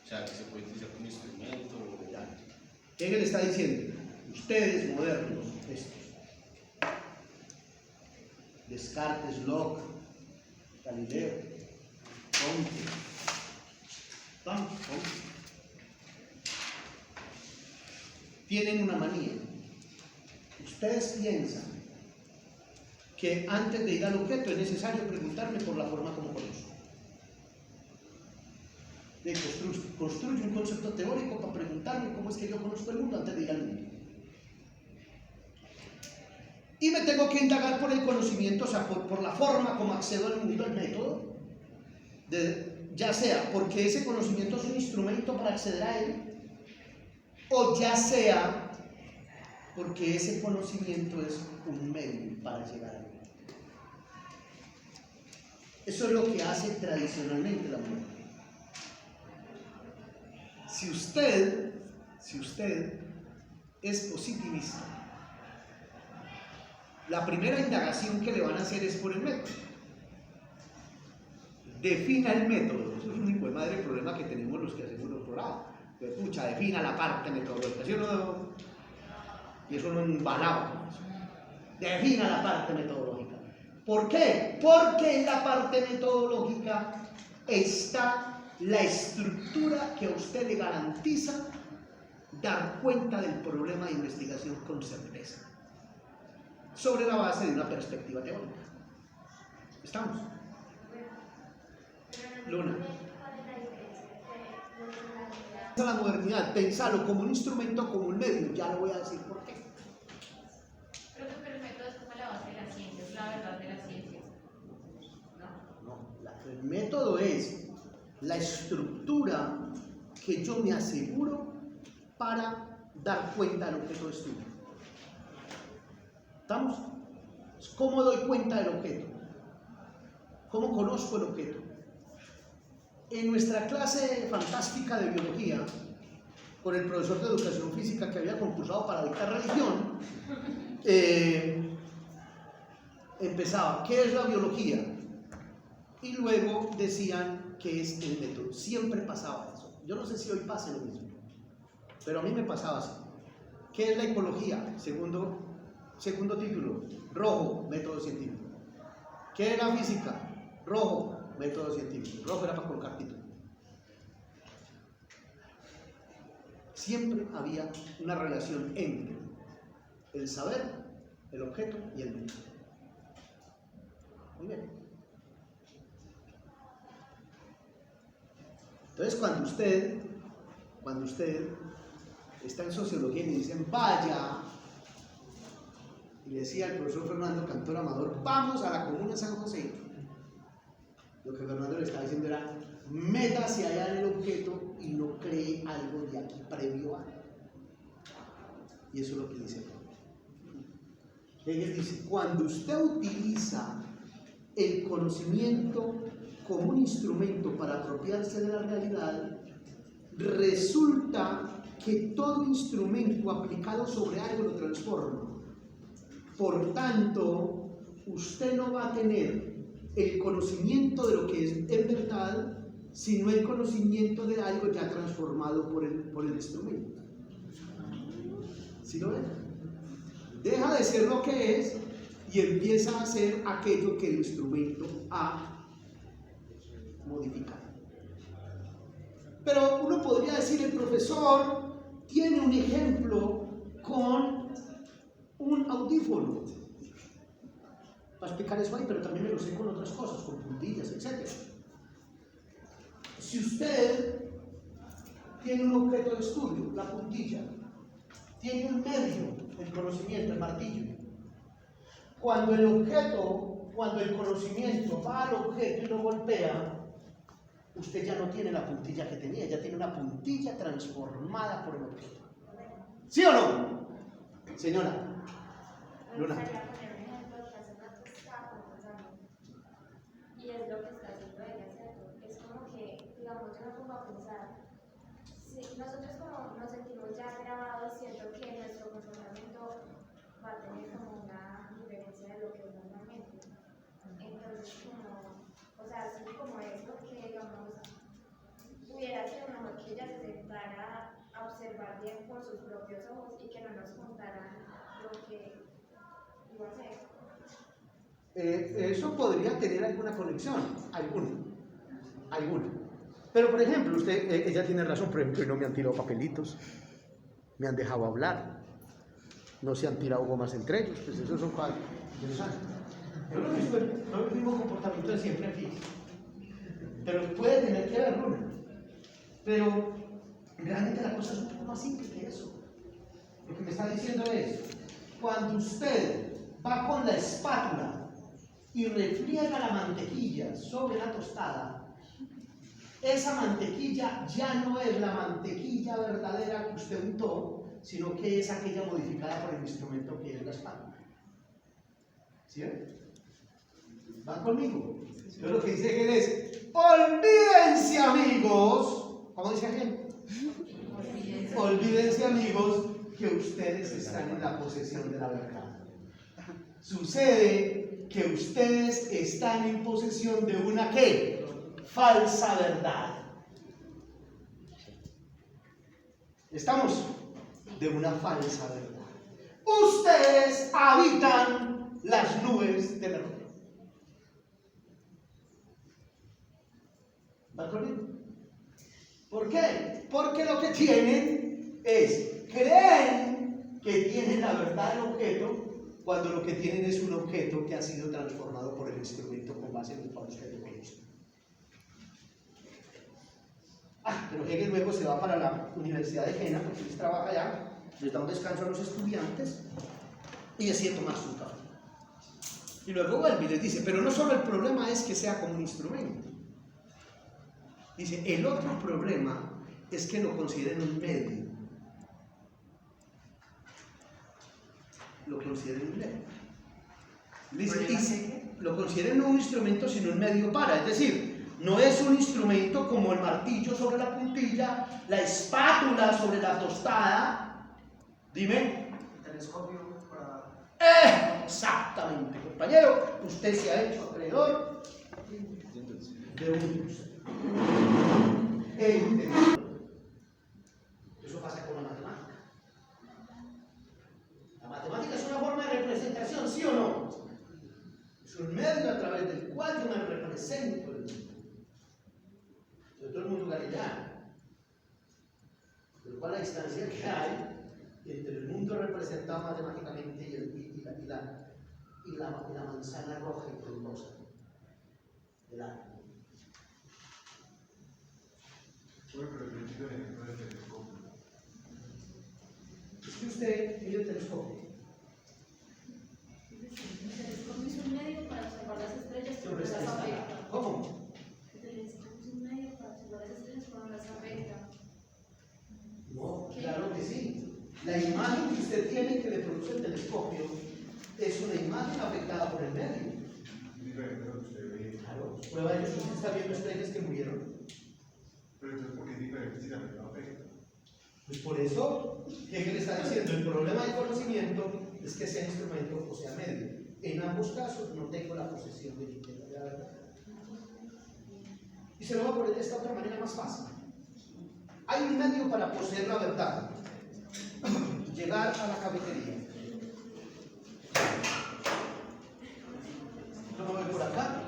Speaker 8: O sea, que se puede utilizar como instrumento.
Speaker 2: Ya. Hegel está diciendo, ustedes modernos, estos, Descartes, Locke, Galileo, Comte, tienen una manía. Ustedes piensan que antes de ir al objeto es necesario preguntarme por la forma como conozco. Construyo un concepto teórico para preguntarme cómo es que yo conozco el mundo antes de ir al mundo. Y me tengo que indagar por el conocimiento, o sea, por la forma como accedo al mundo, el método, ya sea porque ese conocimiento es un instrumento para acceder a él, o ya sea porque ese conocimiento es un medio para llegar a él. Eso es lo que hace tradicionalmente la mujer. Si usted es positivista, la primera indagación que le van a hacer es por el método. Defina el método. Eso es un hijo de madre problema que tenemos los que hacemos doctorado. Pues, pucha, defina la parte metodológica. ¿Sí o no? Y eso no embalado. Defina la parte metodológica. ¿Por qué? Porque en la parte metodológica está la estructura que a usted le garantiza dar cuenta del problema de investigación con certeza, sobre la base de una perspectiva teórica. ¿Estamos? Luna. La modernidad, pensarlo como un instrumento, como un medio, ya lo voy a decir por qué.
Speaker 6: Creo que el método es como la base de la ciencia, es la verdad de la ciencia.
Speaker 2: No, el método es la estructura que yo me aseguro para dar cuenta del objeto de estudio. ¿Estamos? ¿Cómo doy cuenta del objeto? ¿Cómo conozco el objeto? En nuestra clase fantástica de biología, con el profesor de educación física que había concursado para dictar religión, empezaba, ¿qué es la biología? Y luego decían que es el método. Siempre pasaba eso. Yo no sé si hoy pase lo mismo, pero a mí me pasaba así. ¿Qué es la ecología? Segundo título, rojo, método científico. ¿Qué es la física? Rojo, método científico. Rojo era para colocar título. Siempre había una relación entre el saber, el objeto y el método. Muy bien. Entonces, cuando usted está en sociología y le dicen, vaya, y decía el profesor Fernando Cantor Amador, vamos a la comuna San José, lo que Fernando le estaba diciendo era, métase allá en el objeto y no cree algo de aquí previo a. Y eso es lo que dice Hegel. Dice, cuando usted utiliza el conocimiento como un instrumento para apropiarse de la realidad, resulta que todo instrumento aplicado sobre algo lo transforma. Por tanto, usted no va a tener el conocimiento de lo que es en verdad, sino el conocimiento de algo ya transformado por el instrumento. ¿Sí lo ven? Deja de ser lo que es y empieza a ser aquello que el instrumento ha modificado. Pero uno podría decir, el profesor tiene un ejemplo con un audífono. Para explicar eso ahí, pero también me lo sé con otras cosas, con puntillas, etc. Si usted tiene un objeto de estudio, la puntilla, tiene un medio, el conocimiento, el martillo. Cuando el conocimiento va al objeto y lo golpea, usted ya no tiene la puntilla que tenía, ya tiene una puntilla transformada por el objeto. ¿Sí o no? Señora. Luna.
Speaker 7: Me gustaría poner un ejemplo que hace rato estaba conversando. Y es lo que está haciendo ella, ¿cierto? Es como que, digamos, yo me pongo a pensar, si nosotros como nos sentimos ya grabados, siento que nuestro comportamiento va a tener como una diferencia de lo que es normalmente. Entonces, como, o sea, así como eso, que digamos, hubiera sido mejor que ella sus propios ojos y que no nos contaran lo que iba a hacer.
Speaker 2: Eso podría tener alguna conexión, alguna. Pero por ejemplo, ella tiene razón, por ejemplo, no me han tirado papelitos, me han dejado hablar, no se han tirado gomas entre ellos, pues esos son cosas interesantes. Yo creo que es el mismo comportamiento de siempre aquí, pero puede tener que ver, ¿no? Pero realmente la cosa es un poco más simple que eso. Lo que me está diciendo es, cuando usted va con la espátula y refriega la mantequilla sobre la tostada, esa mantequilla ya no es la mantequilla verdadera que usted untó, sino que es aquella modificada por el instrumento que es la espátula. ¿Sí? ¿Van conmigo? Yo lo que dice Hegel es, olvídense amigos, ¿cómo dice Hegel? Olvídense amigos que ustedes están en la posesión de la verdad. Sucede que ustedes están en posesión de una ¿qué? Falsa verdad. ¿Estamos? De una falsa verdad. Ustedes habitan las nubes del error. ¿Va conmigo? ¿Por qué? Porque lo que tienen es, creen que tienen la verdad del objeto, cuando lo que tienen es un objeto que ha sido transformado por el instrumento con base en el cual usted lo conoce. Pero Hegel luego se va para la Universidad de Jena, porque él trabaja allá, les da un descanso a los estudiantes y decide tomarse un café. Y luego vuelve y les dice, pero no solo el problema es que sea como un instrumento. Dice, el otro problema es que lo consideren un medio. Lo consideren un medio. Dice, lo consideren no un instrumento, sino un medio para, es decir, no es un instrumento como el martillo sobre la puntilla, la espátula sobre la tostada. Dime.
Speaker 3: El telescopio para...
Speaker 2: Exactamente, compañero. Usted se ha hecho acreedor de un Eso pasa con la matemática. La matemática es una forma de representación, ¿sí o no? Es un medio a través del cual yo me represento el mundo. Sobre todo el mundo galileo. Por lo cual la distancia que hay entre el mundo representado matemáticamente y la manzana roja y frondosa del árbol.
Speaker 9: Bueno, pero el principio del ejemplo del telescopio.
Speaker 2: Es que usted tiene el telescopio.
Speaker 7: El telescopio es un medio para observar las estrellas
Speaker 2: Sobre
Speaker 7: cuando
Speaker 2: esta
Speaker 7: las
Speaker 2: escala.
Speaker 7: afecta.
Speaker 2: ¿Cómo?
Speaker 7: El telescopio es un medio para observar las estrellas cuando las afecta.
Speaker 2: No, claro que sí. La imagen que usted tiene que le produce el telescopio es una imagen afectada por el medio.
Speaker 9: Es diferente a lo que usted ve.
Speaker 2: Claro. Prueba de ello, usted está viendo estrellas que murieron.
Speaker 9: Pero entonces, ¿por qué es diferente si la verdad afecta?
Speaker 2: Pues por eso, ¿qué le está diciendo? El problema del conocimiento es que sea instrumento o sea medio. En ambos casos no tengo la posesión de la verdad. Y se lo voy a poner de esta otra manera más fácil. Hay un medio para poseer la verdad. Llegar a la cafetería. Yo me voy por acá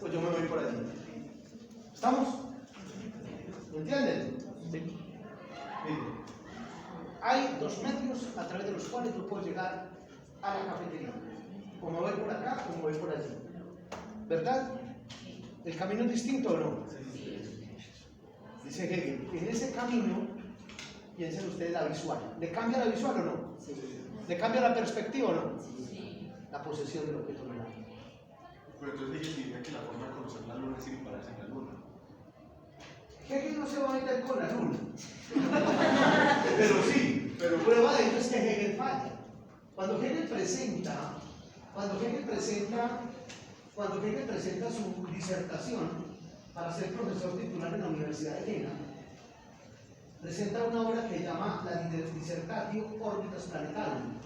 Speaker 2: o yo me voy por allí. ¿Estamos? ¿Me entienden? Sí. Miren, hay dos medios a través de los cuales yo puedo llegar a la cafetería. O me voy por acá o me voy por allí. ¿Verdad? ¿El camino es distinto o no? Dice Hegel, en ese camino, piensen ustedes la visual. ¿Le cambia la visual o no? ¿Le cambia la perspectiva o no? La posesión del objeto real.
Speaker 9: Pero entonces Hegel diría que la forma de conocer la luna es igual en la luna.
Speaker 2: Hegel no se va a meter con la luna. Pero sí, pero prueba de ello es que Hegel falla. Cuando Hegel presenta su disertación para ser profesor titular en la Universidad de Jena, presenta una obra que llama la Dissertatio Orbitas Planetarium,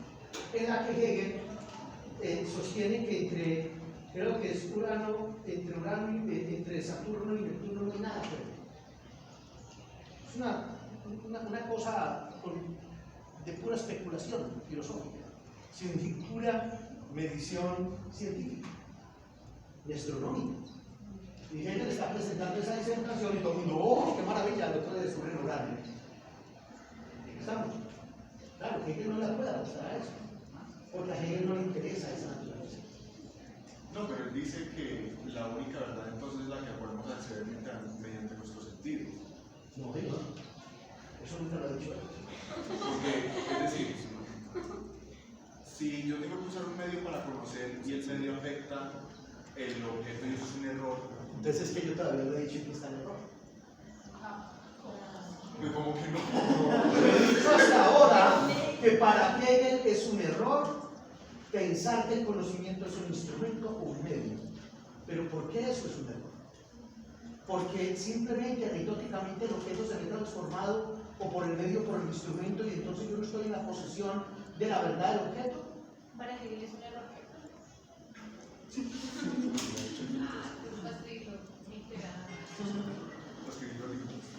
Speaker 2: en la que Hegel sostiene que creo que es entre Saturno y Neptuno no hay nada. Es una una cosa de pura especulación filosófica, sin pura medición científica y astronómica. Y Hegel está presentando esa disertación y todo el mundo, ¡oh, qué maravilla! Lo puede descubrir en horario. ¿Estamos? Claro, Hegel no la puede mostrar a eso, porque a Hegel no le interesa esa naturaleza.
Speaker 9: No, pero él dice que la única verdad entonces es la que podemos acceder mediante nuestros sentidos.
Speaker 2: No, Hegel, eso nunca lo ha dicho él.
Speaker 9: Porque, es decir, si yo tengo que usar un medio para conocer y el medio afecta el objeto y eso es un error,
Speaker 2: Entonces es que yo todavía lo he dicho que está en error.
Speaker 9: pues como que no.
Speaker 2: Pero he dicho hasta ahora que para Hegel es un error pensar que el conocimiento es un instrumento o un medio. Pero ¿por qué eso es un error? Porque simplemente anecdóticamente el objeto se ve transformado o por el medio o por el instrumento y entonces yo no estoy en la posesión de la verdad del objeto.
Speaker 7: Para Hegel es un error.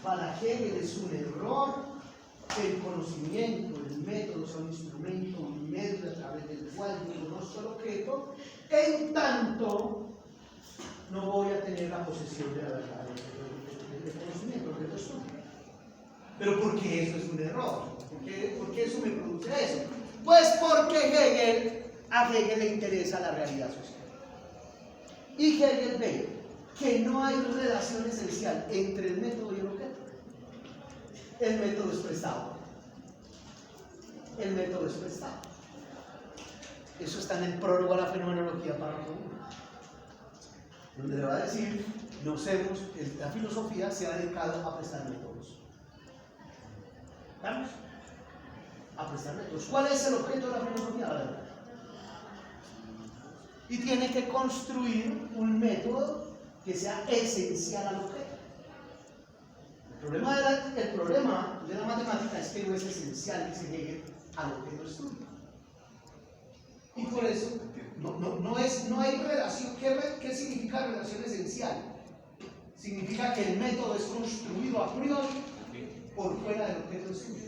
Speaker 2: Para Hegel es un error que el conocimiento, el método son instrumento, un medio a través del cual yo conozco el objeto, en tanto no voy a tener la posesión de la verdad del conocimiento, del estudio. Pero ¿por qué eso es un error? ¿Por qué eso me produce eso? Pues porque a Hegel le interesa la realidad social. Y Hegel ve que no hay relación esencial entre el método y el objeto. El método es prestado. El método es prestado. Eso está en el prólogo a la fenomenología para donde le va a decir, la filosofía se ha dedicado a prestar métodos. ¿Vamos? A prestar métodos. ¿Cuál es el objeto de la filosofía? La verdad. Y tiene que construir un método que sea esencial al objeto. El problema de la matemática es que no es esencial que se llegue al objeto de estudio. Y por eso no hay relación. ¿Qué significa relación esencial? Significa que el método es construido a priori por fuera del objeto de estudio.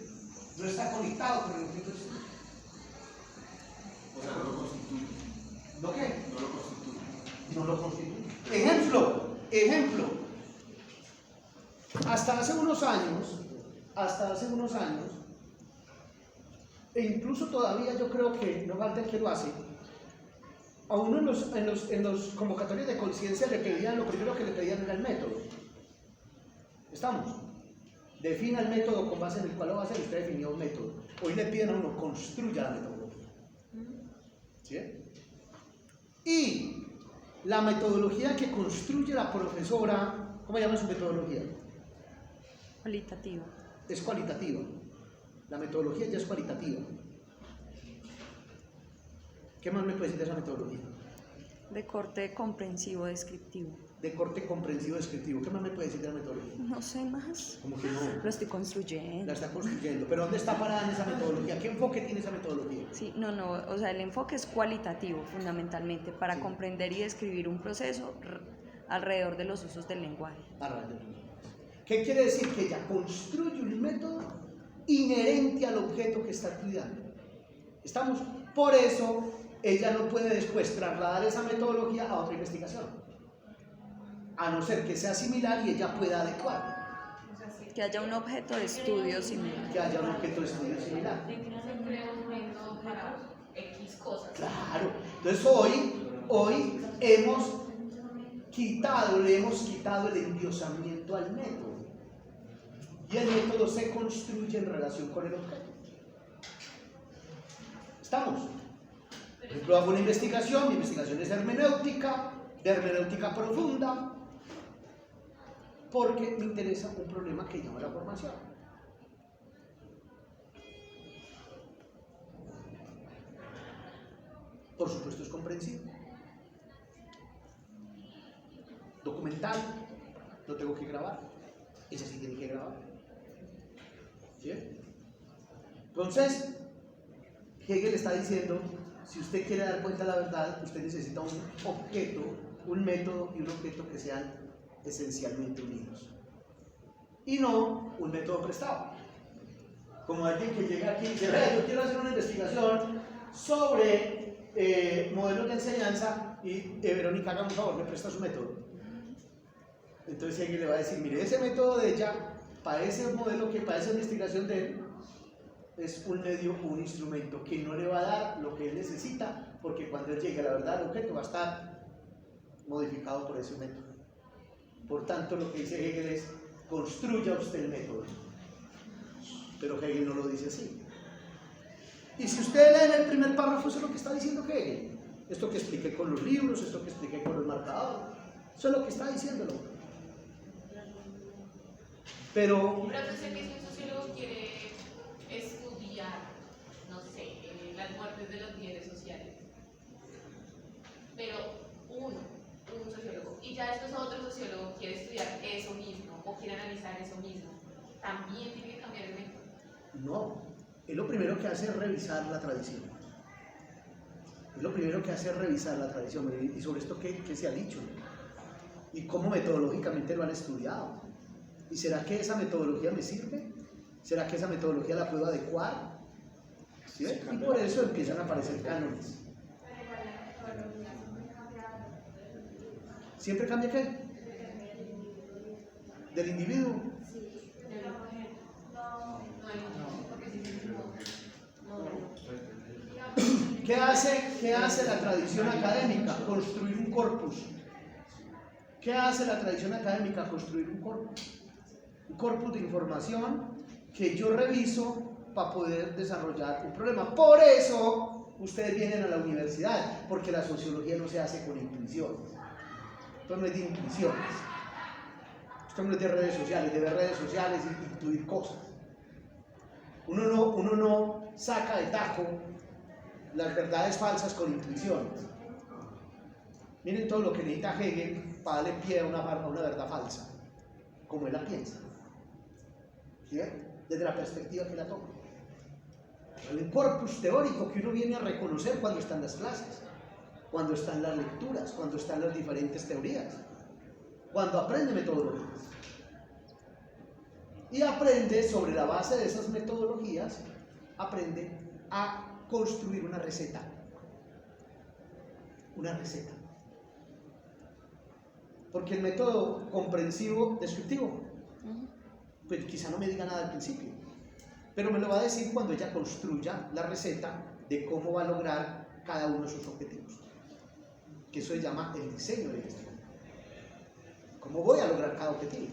Speaker 2: No está conectado con el objeto de estudio.
Speaker 9: O sea, no lo constituye.
Speaker 2: ¿Lo qué?
Speaker 9: No lo constituye.
Speaker 2: No lo constituye. Ejemplo. Hasta hace unos años, e incluso todavía yo creo que no falta el que lo hace, a uno en los convocatorios de conciencia le pedían, lo primero que le pedían era el método. ¿Estamos? Defina el método con base en el cual lo va a hacer, usted definió un método. Hoy le piden a uno, construya la metodología. ¿Sí? Y la metodología que construye la profesora, ¿cómo llama su metodología?
Speaker 10: Cualitativa.
Speaker 2: Es cualitativa. La metodología ya es cualitativa. ¿Qué más me puede decir de esa metodología?
Speaker 10: De corte comprensivo descriptivo.
Speaker 2: De corte comprensivo descriptivo. ¿Qué más me puede decir de la metodología?
Speaker 10: No sé más.
Speaker 2: Como que no.
Speaker 10: Lo estoy construyendo.
Speaker 2: La está construyendo. ¿Pero dónde está parada en esa metodología? ¿Qué enfoque tiene esa metodología?
Speaker 10: Sí, no, o sea, el enfoque es cualitativo fundamentalmente para
Speaker 2: Sí.
Speaker 10: comprender y describir un proceso alrededor de los usos del lenguaje.
Speaker 2: ¿Qué quiere decir? Que ella construye un método inherente al objeto que está estudiando. ¿Estamos? Por eso ella no puede después trasladar esa metodología a otra investigación, a no ser que sea similar y ella pueda adecuar.
Speaker 10: Que haya un objeto de estudio similar.
Speaker 2: Que haya un objeto de estudio similar.
Speaker 6: Se crea un método para X cosas.
Speaker 2: Claro. Entonces hoy le hemos quitado el endiosamiento al método. Y el método se construye en relación con el objeto. ¿Estamos? Por ejemplo, hago una investigación, mi investigación es de hermenéutica profunda, porque me interesa un problema que llama la formación. Por supuesto es comprensible. Documental, lo tengo que grabar. Ese sí tiene que grabar. ¿Sí? Entonces, Hegel está diciendo, si usted quiere dar cuenta de la verdad, usted necesita un objeto, un método y un objeto que sean esencialmente unidos. Y no un método prestado. Como alguien que llega aquí y dice, yo quiero hacer una investigación sobre modelos de enseñanza y Verónica, haga un favor, me presta su método. Entonces alguien le va a decir, mire, ese método de ella, para ese modelo, para esa investigación de él, es un medio, un instrumento que no le va a dar lo que él necesita, porque cuando él llegue a la verdad del objeto va a estar modificado por ese método. Por tanto, lo que dice Hegel es, construya usted el método. Pero Hegel no lo dice así. Y si usted lee en el primer párrafo, eso es lo que está diciendo Hegel. Esto que expliqué con los libros, esto que expliqué con los marcadores, eso es lo que está diciéndolo. Pero
Speaker 6: Profesor, que si un sociólogo quiere estudiar, no sé, las muertes de los líderes sociales, pero un sociólogo, y ya después otro sociólogo quiere estudiar eso mismo, o quiere analizar eso mismo, ¿también tiene que cambiar el método?
Speaker 2: no, él lo primero que hace es revisar la tradición. Es lo primero que hace es revisar la tradición. Y sobre esto, ¿qué se ha dicho? Y cómo metodológicamente lo han estudiado. ¿Y será que esa metodología me sirve? ¿Será que esa metodología la puedo adecuar? ¿Sí? Y por eso empiezan a aparecer cánones. ¿Siempre cambia qué? ¿Del individuo? ¿Qué hace la tradición académica? Construir un corpus. ¿Qué hace la tradición académica? Construir un corpus. Un corpus de información que yo reviso para poder desarrollar un problema. Por eso ustedes vienen a la universidad, porque la sociología no se hace con intuición. Esto no es de intuiciones. Esto no es de redes sociales, de ver redes sociales y intuir cosas. Uno no saca de tajo las verdades falsas con intuición. Miren todo lo que necesita Hegel para darle pie a una verdad falsa, como él la piensa. ¿Sí? Desde la perspectiva que la toma. El corpus teórico que uno viene a reconocer cuando están las clases, cuando están las lecturas, cuando están las diferentes teorías, cuando aprende metodologías. Y aprende sobre la base de esas metodologías, aprende a construir una receta. Una receta. Porque el método comprensivo descriptivo, pues quizá no me diga nada al principio, pero me lo va a decir cuando ella construya la receta de cómo va a lograr cada uno de sus objetivos. Que eso se llama el diseño de gestión. ¿Cómo voy a lograr cada objetivo?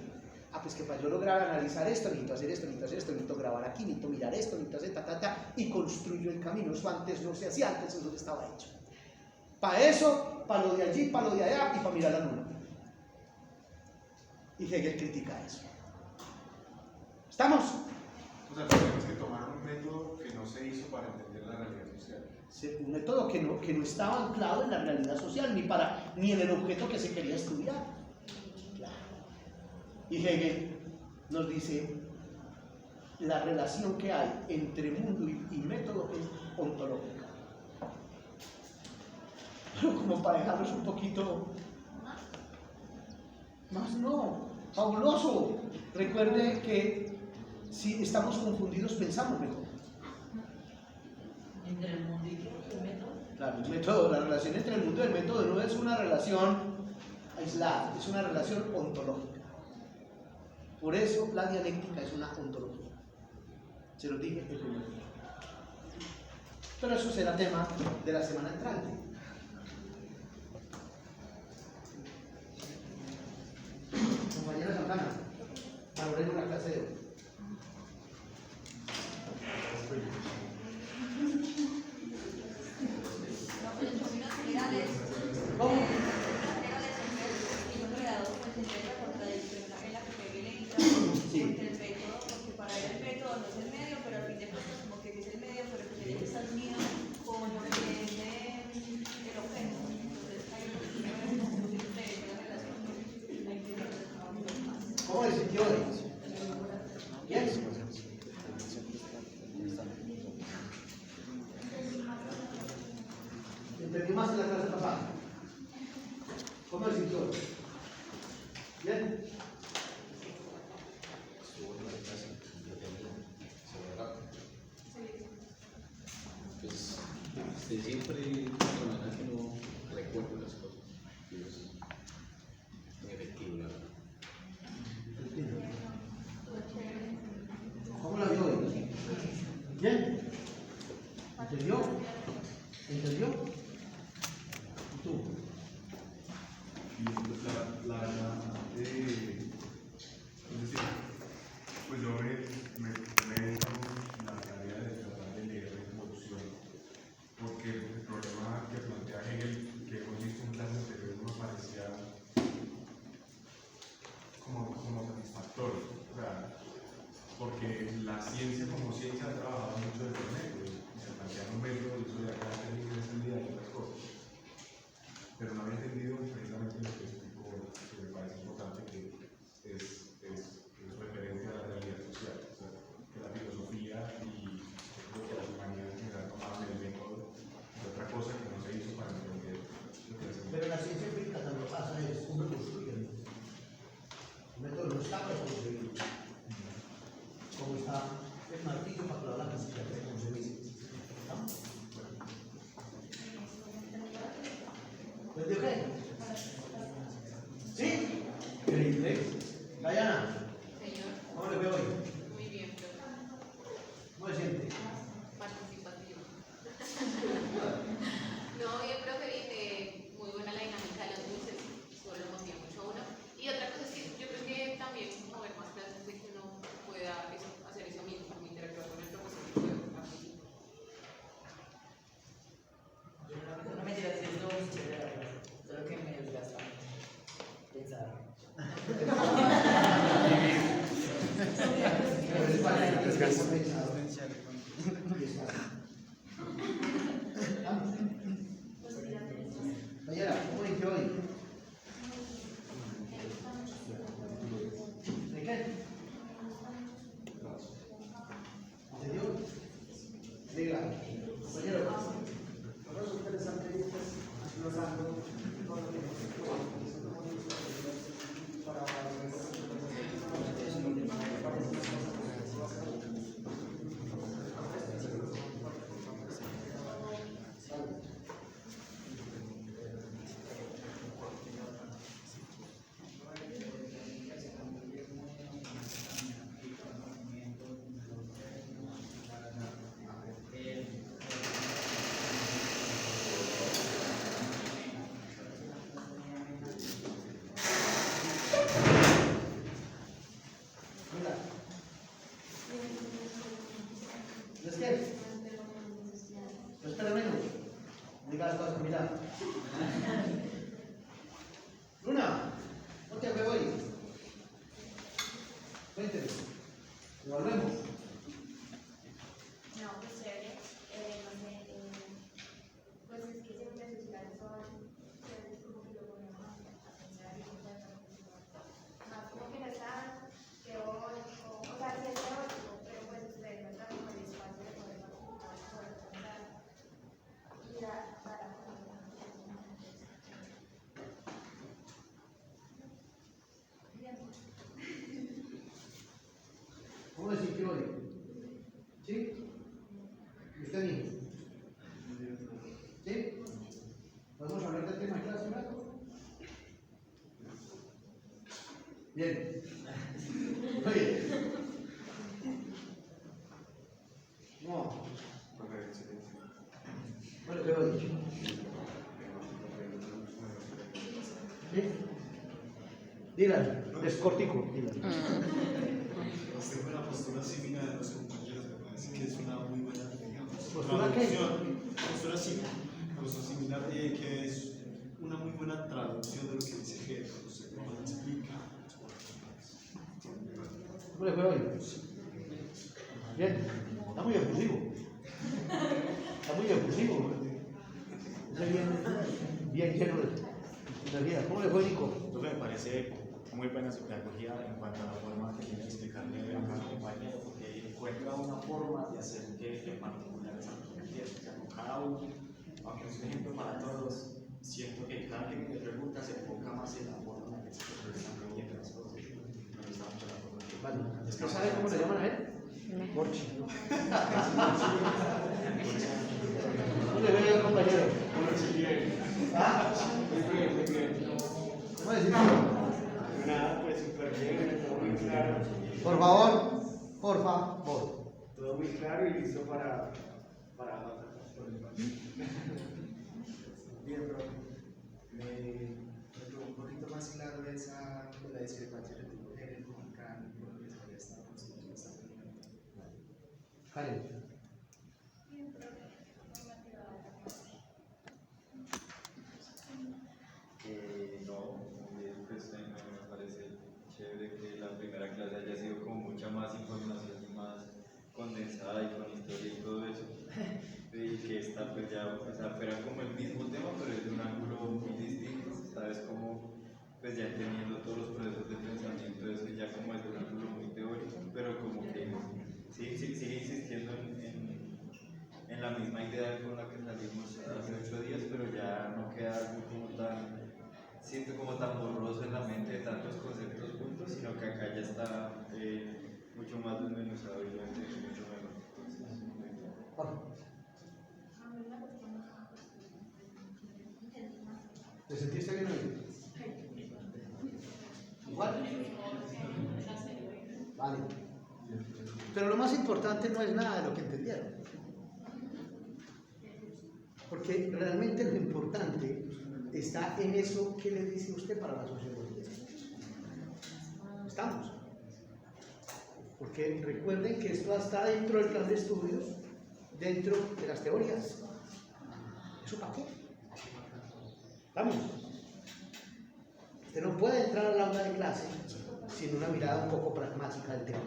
Speaker 2: Pues que para yo lograr analizar esto, necesito hacer esto, necesito grabar aquí, necesito mirar esto, necesito hacer y construyo el camino. Eso antes no se hacía, antes eso estaba hecho. Para eso, para lo de allí, para lo de allá y para mirar la luna. Y Hegel critica eso. ¿Estamos?
Speaker 9: O sea, tenemos que tomar un método que no se hizo para entender la realidad social.
Speaker 2: Un método que no estaba anclado en la realidad social, ni en el objeto que se quería estudiar. Y Hegel nos dice, la relación que hay entre mundo y método es ontológica. Pero como para dejarlos un poquito más, no, fabuloso. Recuerde que si estamos confundidos pensamos mejor.
Speaker 4: ¿Entre el mundo y el método?
Speaker 2: Claro, el método, la relación entre el mundo y el método no es una relación aislada, es una relación ontológica. Por eso la dialéctica es una ontología. Se lo dije el primer día. Pero eso será tema de la semana entrante. Compañera Santana, valoremos la clase de hoy. ¿Cómo? Sí.
Speaker 11: Porque el método, porque para él el método no es el medio, pero al fin de cuentas como que es el medio, pero que tiene que estar unido con lo que es el objeto. Entonces hay una relación.
Speaker 2: ¿Cómo se sintió hoy? ¿Bien? ¿Entendí más en la clase pasada? ¿Cómo se sintió hoy? ¿Bien?
Speaker 8: De siempre de otra manera que no recuerdo las cosas. Y eso es muy efectivo, la verdad.
Speaker 2: ¿Cómo la vio hoy? ¿Bien? ¿Entendió? ¿Entendió? ¿Y tú?
Speaker 9: Y la verdad, es decir, pues yo me tomé la tarea de tratar de leer la introducción, porque el problema que plantea Hegel, que hemos visto en clases anteriores, nos parecía como satisfactorio, o sea, porque la ciencia como ciencia ha trabajado mucho desde los métodos, y se plantean los métodos, y eso de acá sensibilidad y otras cosas, pero no había entendido precisamente lo que explicó, que me parece importante, que es referente a la realidad social, o sea, que la filosofía y lo que las humanidades en general tomaban el método es otra cosa que no se hizo para entender lo que hacemos.
Speaker 2: Pero la ciencia empírica también pasa es cómo construyen. El método no está para construir. Como está el martillo para clavar la música, como se dice. ¿No? ¿Entendió qué? ¿Sí? Increíble. Dayana,
Speaker 6: Señor,
Speaker 2: ¿cómo le veo hoy?
Speaker 6: muy bien, pero
Speaker 2: ¿Cómo se siente?
Speaker 6: participativo. No, yo creo que muy buena la dinámica de los dulces, solo motiva mucho a uno. Y otra cosa es que yo creo que también mover más clases de que uno pueda hacer eso mismo, como interactuar con el profesor y poder participar.
Speaker 4: No me digas si esto es chévere, solo que me desgasta pensar.
Speaker 2: Pero es para el desgaste pensado. Dayana, ¿cómo le quedó hoy? ¿De qué? ¿Entendió? Diga, compañero.
Speaker 3: Ahora es interesante ir glosando todo lo que para
Speaker 2: ¿Es que? Espera un minuto. Diga las cosas, mira. Luna, ¿no te veo hoy? Cuénteme. Volvemos.
Speaker 7: No, pues chévere. No sé, pues es que siempre sus planes son chéveres, como que lo ponemos a pensar y cosas así. Más como que no están teóricos, o sea, sí es teórico, pero pues ustedes no están como el espacio de poder participar, poder pensar y dar a la comunidad. Bien.
Speaker 2: ¿Cómo se sintió hoy? ¿Sí? ¿Y usted mismo? ¿Sí? ¿Vamos a hablar del tema de clase un rato? Bien. Muy bien. No. Bueno, ¿qué he dicho? ¿Sí? Díganlo, es cortico, díganlo.
Speaker 5: Tengo una postura similar de los compañeros, me parece que es una muy buena
Speaker 2: ¿Postura qué?
Speaker 5: postura similar, que es una muy buena traducción de lo que dice Hegel, no sé cómo lo explica.
Speaker 2: ¿Cómo le fue hoy? Bien, está muy efusivo. Está muy efusivo. Está bien lleno de energía. ¿Cómo le fue, Nico?
Speaker 12: Entonces me parece muy buena su pedagogía en cuanto a la forma que tiene de explicarle a cada compañero, porque encuentra una forma de hacer que en particular es algo que entiende. O sea, con cada uno, aunque es un ejemplo para todos, siento que cada quien le pregunta se enfoca más en la forma en la que se están viendo las cosas. Me gusta mucho la forma.
Speaker 2: Vale. ¿Usted sabe cómo le llaman a él? Borchi. ¿Cómo le ve al compañero? ¿Ah? ¿Cómo decir?
Speaker 13: Nada, pues súper bien, todo muy claro.
Speaker 2: Por favor, por favor.
Speaker 13: Todo muy claro y listo para avanzar.
Speaker 3: Bien, profe. Me quedó un poquito más claro esa de la discrepancia del tipo de género con Karen, porque se había estado construyendo bastante bien.
Speaker 2: Karen.
Speaker 14: No, pues me parece chévere que la primera clase haya sido con mucha más información y más condensada y con historia y todo eso. Y que esta pues ya, o sea, fuera como el mismo tema, pero desde un ángulo muy distinto, ¿sabes? Como pues ya entendiendo todos los procesos de pensamiento, eso ya como desde un ángulo muy teórico, pero como que sí, sigue insistiendo en la misma idea con la que salimos hace 8 días, pero ya no queda algo como tan, siento como tan borroso en la mente de tantos conceptos juntos, sino que acá ya está mucho más desmenuzado y lo entendí mucho mejor. Entonces, muy bien.
Speaker 2: ¿Te sentiste bien hoy? ¿Igual? Vale. Pero lo más importante no es nada de lo que entendieron. Porque realmente lo importante está en eso que le dice usted para la sociología. ¿Estamos? Porque recuerden que esto está dentro del plan de estudios, dentro de las teorías. ¿Eso para qué? ¿Estamos? Usted no puede entrar al aula de clase sin una mirada un poco pragmática del tema.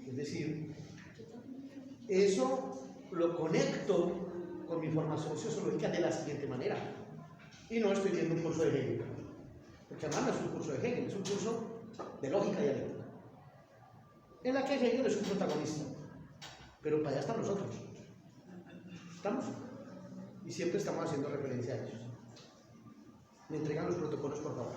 Speaker 2: Es decir, eso lo conecto con mi formación sociológica de la siguiente manera. Y no estoy viendo un curso de Hegel, porque además no es un curso de Hegel, es un curso de lógica dialéctica, en la que Hegel es un protagonista, pero para allá están nosotros. ¿Estamos? Y siempre estamos haciendo referencia a ellos. Me entregan los protocolos, por favor.